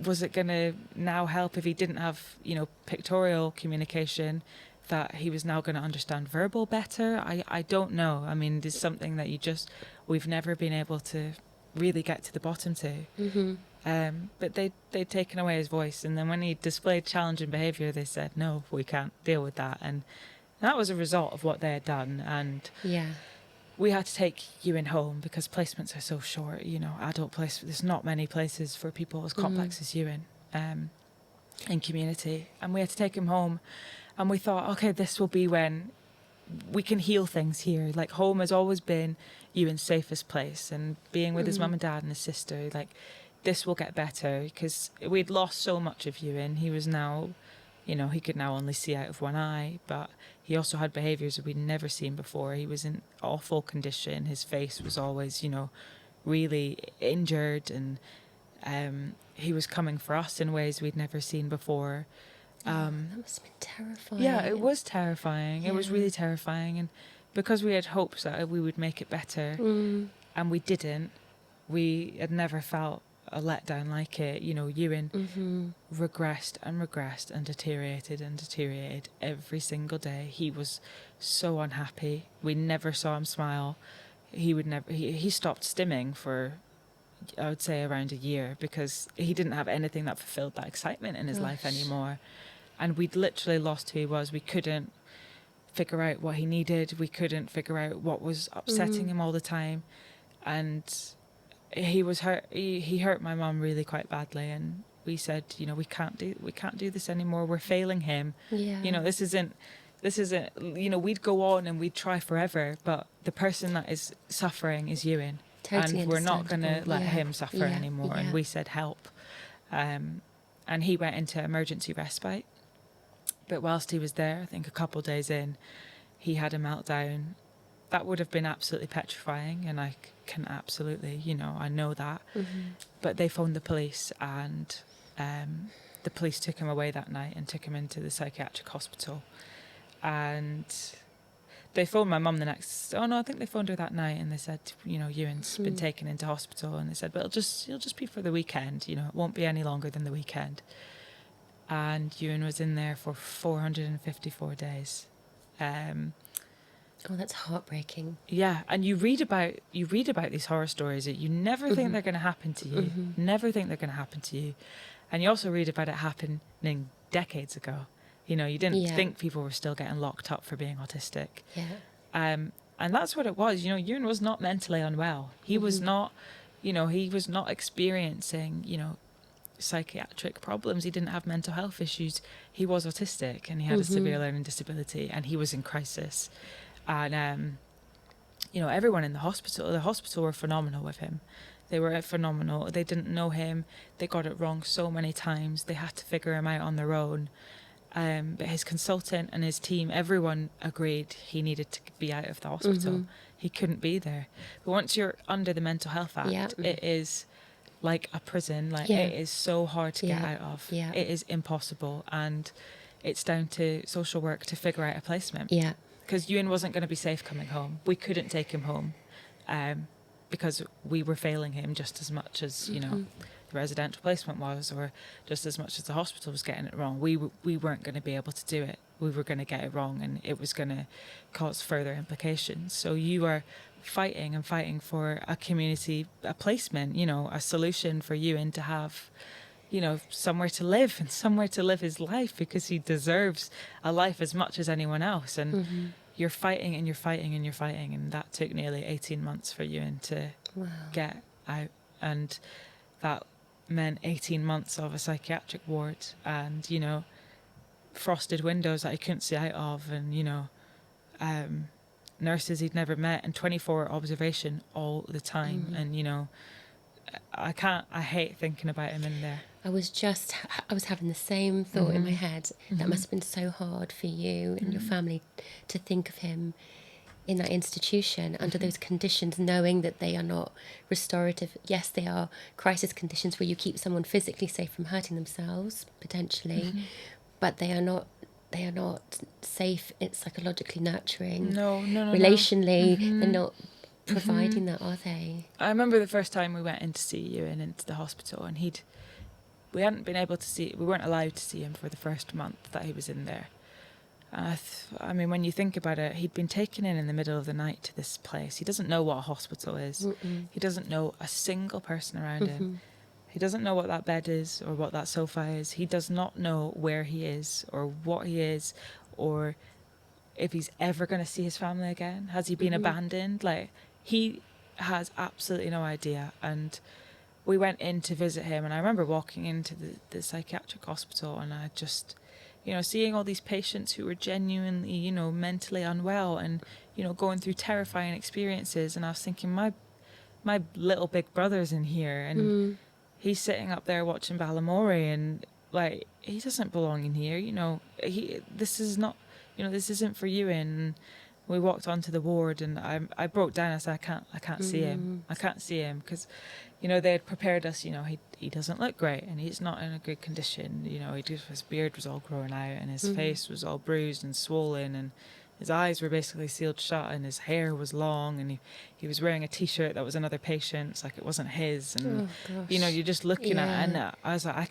was it going to now help if he didn't have, you know, pictorial communication, that he was now going to understand verbal better? I don't know. I mean, there's something that we've never been able to really get to the bottom to. But they'd taken away his voice, and then when he displayed challenging behaviour, they said, no, we can't deal with that. And that was a result of what they had done. And we had to take Ewan home because placements are so short, you know, adult placements. There's not many places for people as complex as Ewan in community. And we had to take him home. And we thought, okay, this will be when we can heal things here. Like, home has always been Ewan's safest place, and being with his mum and dad and his sister, like, this will get better, because we'd lost so much of Ewan. He was now, you know, he could now only see out of one eye, but he also had behaviours that we'd never seen before. He was in awful condition. His face was always, you know, really injured, and he was coming for us in ways we'd never seen before. That must have been terrifying. Yeah, it was terrifying. It was really terrifying. And because we had hopes that we would make it better, and we didn't, we had never felt a letdown like it. You know, Ewan regressed and deteriorated every single day. He was so unhappy. We never saw him smile. he stopped stimming for, I would say, around a year, because he didn't have anything that fulfilled that excitement in his life anymore. And we'd literally lost who he was. We couldn't figure out what he needed. We couldn't figure out what was upsetting him all the time. And he was hurt. He hurt my mum really quite badly. And we said, you know, we can't do this anymore. We're failing him. Yeah. You know, this isn't, you know, we'd go on and we'd try forever, but the person that is suffering is Ewan. Totally, and we're not going to let him suffer Yeah. anymore. And we said, help. And he went into emergency respite. But whilst he was there, I think a couple of days in, he had a meltdown. That would have been absolutely petrifying, and I can absolutely, you know, I know that. But they phoned the police, and the police took him away that night and took him into the psychiatric hospital. And they phoned my mum I think they phoned her that night, and they said, you know, Ewan's been taken into hospital. And they said, but it'll just be for the weekend, you know, it won't be any longer than the weekend. And Ewan was in there for 454 days. Oh, that's heartbreaking. Yeah, and you read about these horror stories that you never think they're going to happen to you. Never think they're going to happen to you. And you also read about it happening decades ago. You know, you didn't think people were still getting locked up for being autistic. Yeah. And that's what it was. You know, Ewan was not mentally unwell. He was not, you know, he was not experiencing, you know, psychiatric problems. He didn't have mental health issues. He was autistic, and he had a severe learning disability, and he was in crisis. And you know, everyone in the hospital were phenomenal with him. They were phenomenal. They didn't know him. They got it wrong so many times. They had to figure him out on their own. But his consultant and his team, everyone agreed he needed to be out of the hospital. He couldn't be there. But once you're under the Mental Health Act, it is like a prison. Like it is so hard to get out of. Yeah. It is impossible, and it's down to social work to figure out a placement. Yeah. Because Ewan wasn't going to be safe coming home. We couldn't take him home, because we were failing him just as much as you know the residential placement was, or just as much as the hospital was getting it wrong. We weren't going to be able to do it. We were going to get it wrong, and it was going to cause further implications. So you are fighting for a community, a placement, you know, a solution for Ewan to have, you know, somewhere to live and somewhere to live his life, because he deserves a life as much as anyone else. And you're fighting and you're fighting and you're fighting. And that took nearly 18 months for Ewan to get out. And that meant 18 months of a psychiatric ward, and, you know, frosted windows that he couldn't see out of, and, you know, nurses he'd never met, and 24-hour observation all the time. And, you know, I hate thinking about him in there. I was having the same thought in my head. That must have been so hard for you and your family to think of him in that institution under those conditions, knowing that they are not restorative. Yes, they are crisis conditions where you keep someone physically safe from hurting themselves, potentially, but they are not safe. It's psychologically nurturing. No. Relationally, they're not providing that, are they? I remember the first time we went in to see Ewan into the hospital, and we weren't allowed to see him for the first month that he was in there. I mean, when you think about it, he'd been taken in the middle of the night to this place. He doesn't know what a hospital is. He doesn't know a single person around him. He doesn't know what that bed is or what that sofa is. He does not know where he is or what he is, or if he's ever going to see his family again. Has he been abandoned? Like, he has absolutely no idea. And we went in to visit him, and I remember walking into the psychiatric hospital, and I just, you know, seeing all these patients who were genuinely, you know, mentally unwell and, you know, going through terrifying experiences. And I was thinking, my little big brother's in here, and he's sitting up there watching Balamory, and, like, he doesn't belong in here. You know, this isn't for you. And we walked onto the ward, and I broke down. I said, I can't see him. I can't see him, because, you know, they had prepared us. You know, he doesn't look great, and he's not in a good condition. You know, his beard was all growing out, and his face was all bruised and swollen, and his eyes were basically sealed shut, and his hair was long, and he was wearing a T-shirt that was another patient's, like it wasn't his. And you know, you're just looking at it, and I was like, I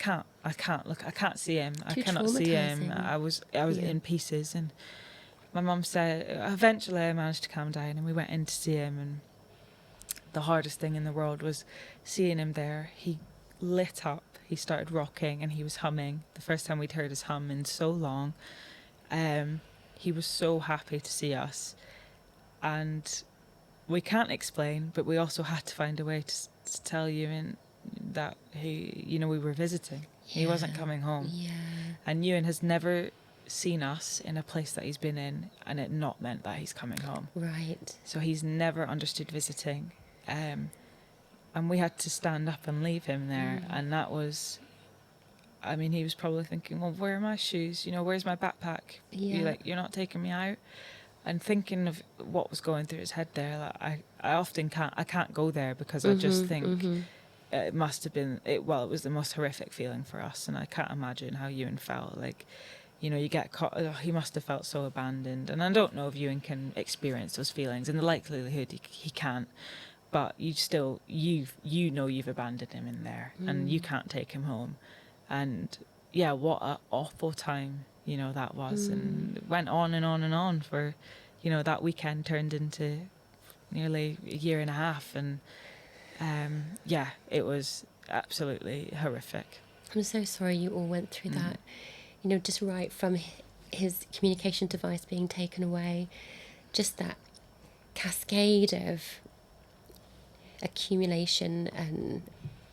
can't see him. I cannot see him. I was in pieces. And my mum said, eventually I managed to calm down, and we went in to see him, and the hardest thing in the world was seeing him there. He lit up, he started rocking, and he was humming. The first time we'd heard his hum in so long. He was so happy to see us, and we can't explain, but we also had to find a way to tell Ewan that we were visiting. He wasn't coming home. Yeah. And Ewan has never seen us in a place that he's been in and it not meant that he's coming home. Right. So he's never understood visiting. And we had to stand up and leave him there. And that was, I mean, he was probably thinking, well, where are my shoes? Where's my backpack? Yeah. You're not taking me out? And thinking of what was going through his head there, like I often can't go there because I just think it must have been, it was the most horrific feeling for us. And I can't imagine how Ewan felt. Like, you get caught, he must have felt so abandoned. And I don't know if Ewan can experience those feelings. In the likelihood he can't. But you've abandoned him in there and you can't take him home. And yeah, what an awful time, that was. And it went on and on and on for, that weekend turned into nearly a year and a half. And it was absolutely horrific. I'm so sorry you all went through that. Just right from his communication device being taken away, just that cascade of accumulation and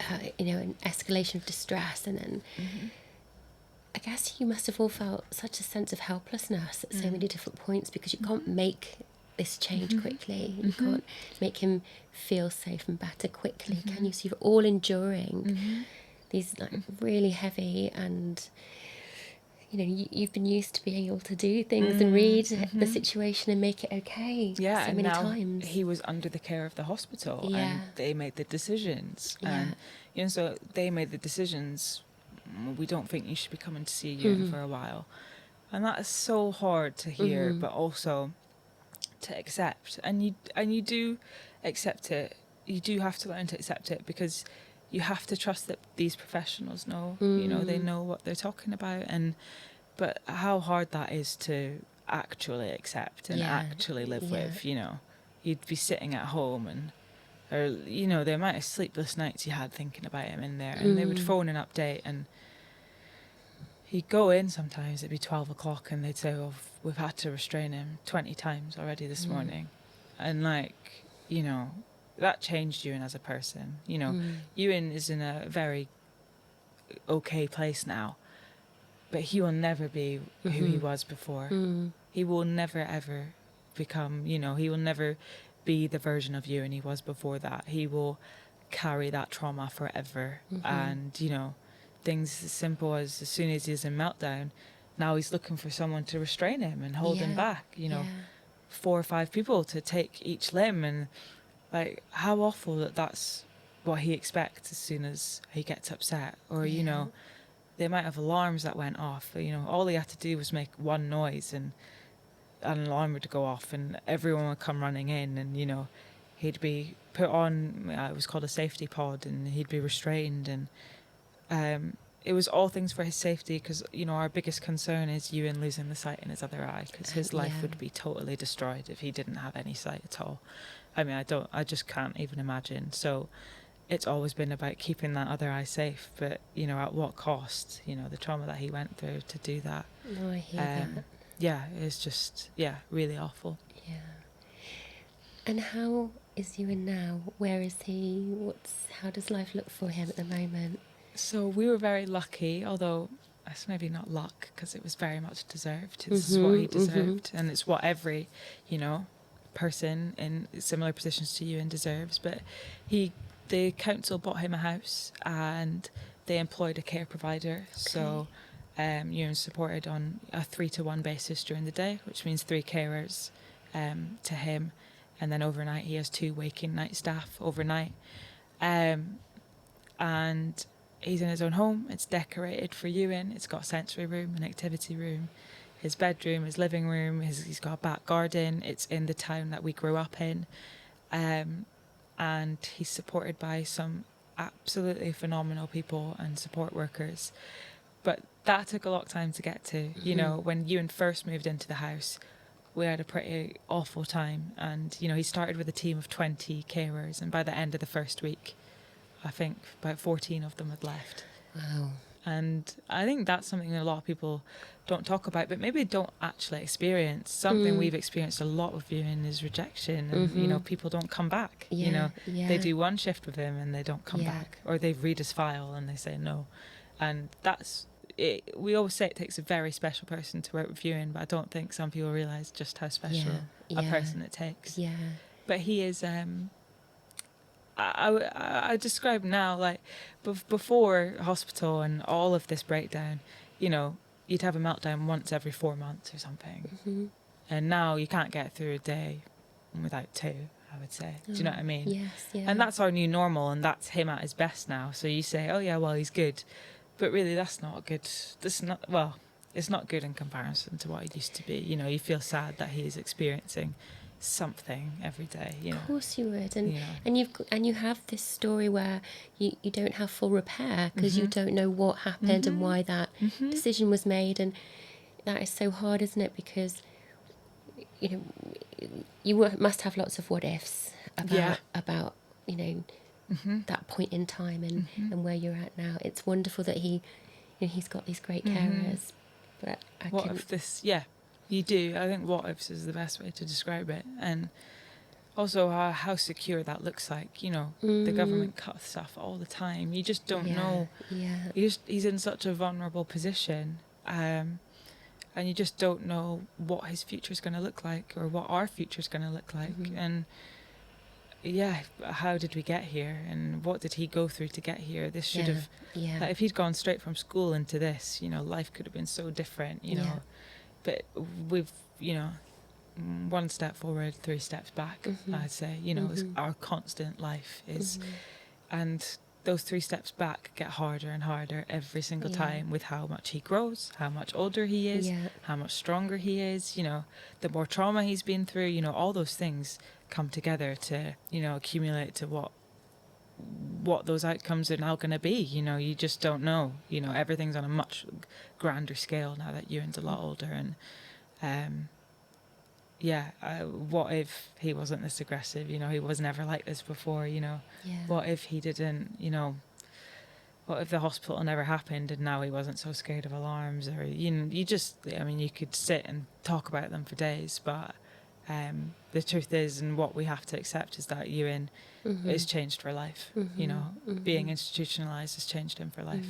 an escalation of distress, and then I guess you must have all felt such a sense of helplessness at so many different points, because you can't make this change quickly. You can't make him feel safe and better quickly, can you? So you're all enduring these really heavy, and you've been used to being able to do things and read the situation and make it okay so many times. He was under the care of the hospital and they made the decisions. And so they made the decisions, we don't think you should be coming to see you for a while. And that is so hard to hear, but also to accept. And you do accept it. You do have to learn to accept it, because you have to trust that these professionals know, they know what they're talking about. But how hard that is to actually accept and actually live with, You'd be sitting at home or the amount of sleepless nights you had thinking about him in there, and they would phone an update, and he'd go in sometimes, it'd be 12 o'clock, and they'd say, oh, we've had to restrain him 20 times already this morning. And that changed Ewan as a person. Ewan is in a very okay place now, but he will never be who he was before. He will never ever become, he will never be the version of Ewan he was before that. He will carry that trauma forever. And things as simple as soon as he's in meltdown, now he's looking for someone to restrain him and hold him back, 4 or 5 people to take each limb. And like, how awful that's what he expects as soon as he gets upset. Or the amount of alarms that went off, all he had to do was make one noise and an alarm would go off and everyone would come running in, and he'd be put on, it was called a safety pod, and he'd be restrained. And it was all things for his safety, because our biggest concern is Ewan losing the sight in his other eye, because his life would be totally destroyed if he didn't have any sight at all. I mean, I just can't even imagine. So it's always been about keeping that other eye safe, but at what cost? The trauma that he went through to do that. No, I hear that. Yeah, it's just really awful. Yeah. And how is Ewan now? Where is he? How does life look for him at the moment? So we were very lucky, although it's maybe not luck, because it was very much deserved. This is what he deserved, and it's what every person in similar positions to Ewan deserves. But the council bought him a house and they employed a care provider. Okay. So Ewan's supported on a 3-to-1 basis during the day, which means 3 carers to him, and then overnight he has 2 waking night staff overnight. And he's in his own home. It's decorated for Ewan. It's got a sensory room, an activity room, his bedroom, his living room. He's got a back garden. It's in the town that we grew up in. And he's supported by some absolutely phenomenal people and support workers. But that took a lot of time to get to. When Ewan first moved into the house, we had a pretty awful time. And, you know, he started with a team of 20 carers, and by the end of the first week, I think about 14 of them had left. Wow. And I think that's something that a lot of people don't talk about, but maybe don't actually experience. Something we've experienced a lot with viewing is rejection, and you know, people don't come back. You know, they do one shift with him and they don't come back, or they read his file and they say no. And that's it. We always say it takes a very special person to work with viewing, but I don't think some people realise just how special a person it takes. Yeah. But he is. I describe now, like, before hospital and all of this breakdown, you know, you'd have a meltdown once every 4 months or something. And now you can't get through a day without two, I would say. Do you know what I mean? Yes, yeah. And that's our new normal, and that's him at his best now. So you say, oh yeah, well, he's good. But really, that's not good. It's not good in comparison to what it used to be. You know, you feel sad that he is experiencing something every day, you know. Of course you would, and you have this story where you don't have full repair because you don't know what happened and why that decision was made, and that is so hard, isn't it? Because you know, you must have lots of what ifs about you know that point in time and where you're at now. It's wonderful that he's got these great carers, but what if this? Yeah. You do. I think what ifs is the best way to describe it. And also how secure that looks like. You know, the government cuts stuff all the time. You just don't know. Yeah. He's in such a vulnerable position. And you just don't know what his future's going to look like, or what our future's going to look like. And how did we get here? And what did he go through to get here? This should have... Like, if he'd gone straight from school into this, you know, life could have been so different, you know. But we've, you know, 1 step forward, 3 steps back, I'd say. You know, it's our constant life is. And those 3 steps back get harder and harder every single time, with how much he grows, how much older he is, how much stronger he is, you know, the more trauma he's been through, you know, all those things come together to, you know, accumulate to what those outcomes are now going to be. You know, you just don't know. You know, everything's on a much grander scale now that Ewan's a lot older. And what if he wasn't this aggressive? You know, he was never like this before. You know, what if he didn't? You know, what if the hospital never happened and now he wasn't so scared of alarms? Or you could sit and talk about them for days, but the truth is, and what we have to accept, is that Ewan is changed for life. You know, being institutionalised has changed him for life,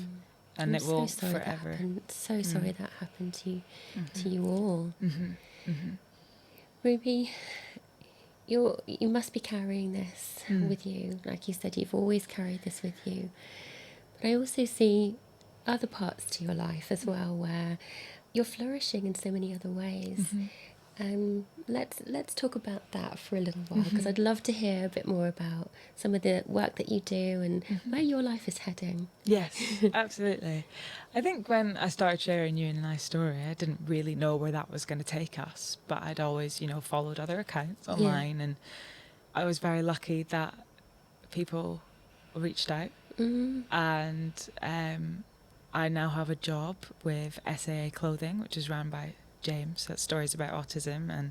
and it will forever. So sorry that happened to you all. Ruby, you must be carrying this with you. Like you said, you've always carried this with you. But I also see other parts to your life as well, where you're flourishing in so many other ways. Let's talk about that for a little while, because I'd love to hear a bit more about some of the work that you do and where your life is heading. Yes, absolutely. I think when I started sharing Ewan and I's story, I didn't really know where that was going to take us, but I'd always, you know, followed other accounts online, and I was very lucky that people reached out, and I now have a job with SAA Clothing, which is run by James, that's Stories About Autism, and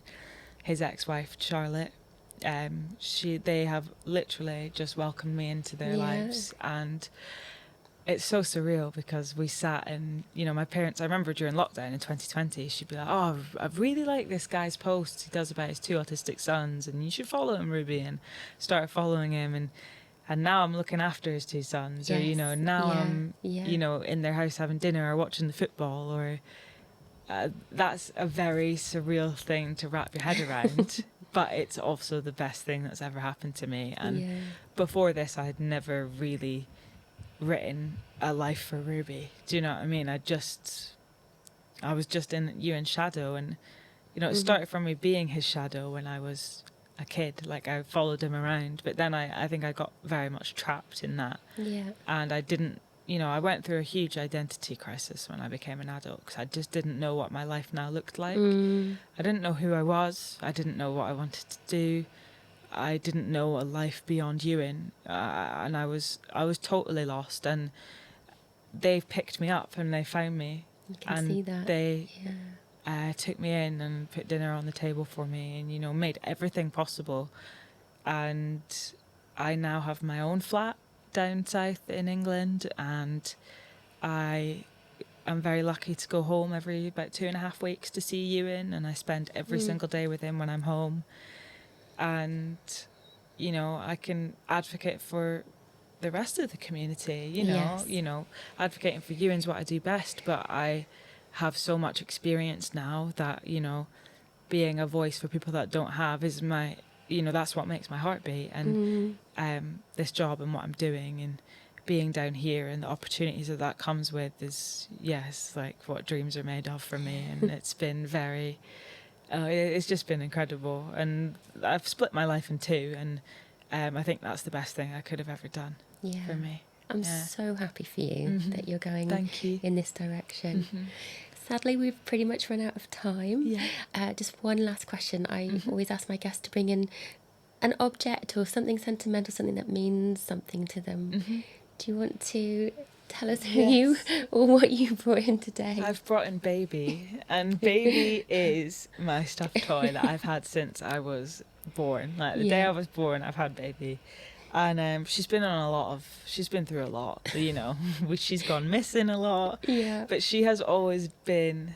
his ex-wife Charlotte. They have literally just welcomed me into their lives, and it's so surreal because we sat and, you know, my parents, I remember during lockdown in 2020, she'd be like, oh, I really like this guy's posts he does about his 2 autistic sons, and you should follow him, Ruby, and started following him, and now I'm looking after his 2 sons, or, you know, now I'm, you know, in their house having dinner or watching the football, or that's a very surreal thing to wrap your head around, but it's also the best thing that's ever happened to me. And before this, I had never really written a life for Ruby. Do you know what I mean? I was just in Ewan's shadow, and, you know, it started from me being his shadow when I was a kid. Like, I followed him around, but then I think I got very much trapped in that. And I didn't, you know, I went through a huge identity crisis when I became an adult, because I just didn't know what my life now looked like. I didn't know who I was. I didn't know what I wanted to do. I didn't know a life beyond Ewan, and I was totally lost. And they picked me up and they found me. You can see that. took me in and put dinner on the table for me, and, you know, made everything possible. And I now have my own flat down south in England, and I'm very lucky to go home every about 2.5 weeks to see Ewan, and I spend every single day with him when I'm home. And, you know, I can advocate for the rest of the community, you know, advocating for Ewan's what I do best, but I have so much experience now that, you know, being a voice for people that don't have is my, you know, that's what makes my heart beat. And this job and what I'm doing and being down here and the opportunities that comes with is, yes, like what dreams are made of for me. And it's been very, it's just been incredible. And I've split my life in two, and I think that's the best thing I could have ever done for me. I'm so happy for you that you're going in this direction. Sadly, we've pretty much run out of time. Just one last question. I always ask my guests to bring in an object or something sentimental, something that means something to them. Do you want to tell us who you or what you brought in today? I've brought in Baby, and Baby is my stuffed toy that I've had since I was born. Like the day I was born, I've had Baby. And she's been through a lot, you know. She's gone missing a lot. But she has always been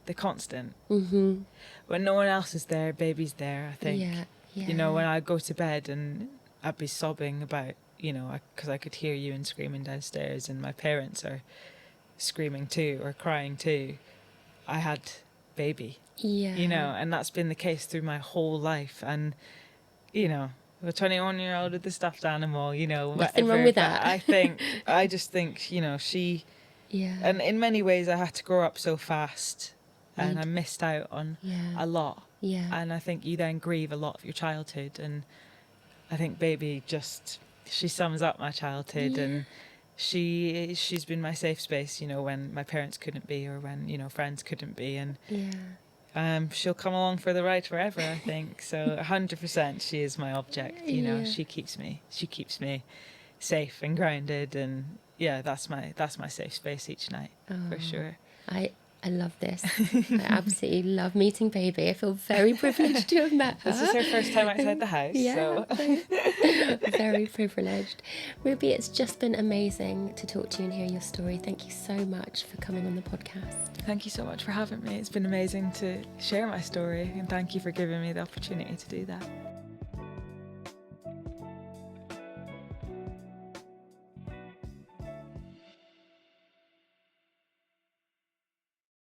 the constant. When no one else is there, Baby's there, I think. You know, when I go to bed and I'd be sobbing about, you know, because I could hear Ewan screaming downstairs and my parents are screaming too or crying too, I had Baby. You know, and that's been the case through my whole life. And, you know, a 21-year-old with a stuffed animal, you know, nothing wrong with that. I just think, you know, she, and in many ways I had to grow up so fast, and I missed out on a lot. And I think you then grieve a lot of your childhood, and I think Baby just, she sums up my childhood, and she's been my safe space, you know, when my parents couldn't be, or when, you know, friends couldn't be, and she'll come along for the ride forever, I think. So 100% she is my object, you know. She keeps me safe and grounded, and that's my safe space each night, for sure. I love this. I absolutely love meeting Baby. I feel very privileged to have met her. This is her first time outside the house. So. Very privileged. Ruby, it's just been amazing to talk to you and hear your story. Thank you so much for coming on the podcast. Thank you so much for having me. It's been amazing to share my story, and thank you for giving me the opportunity to do that.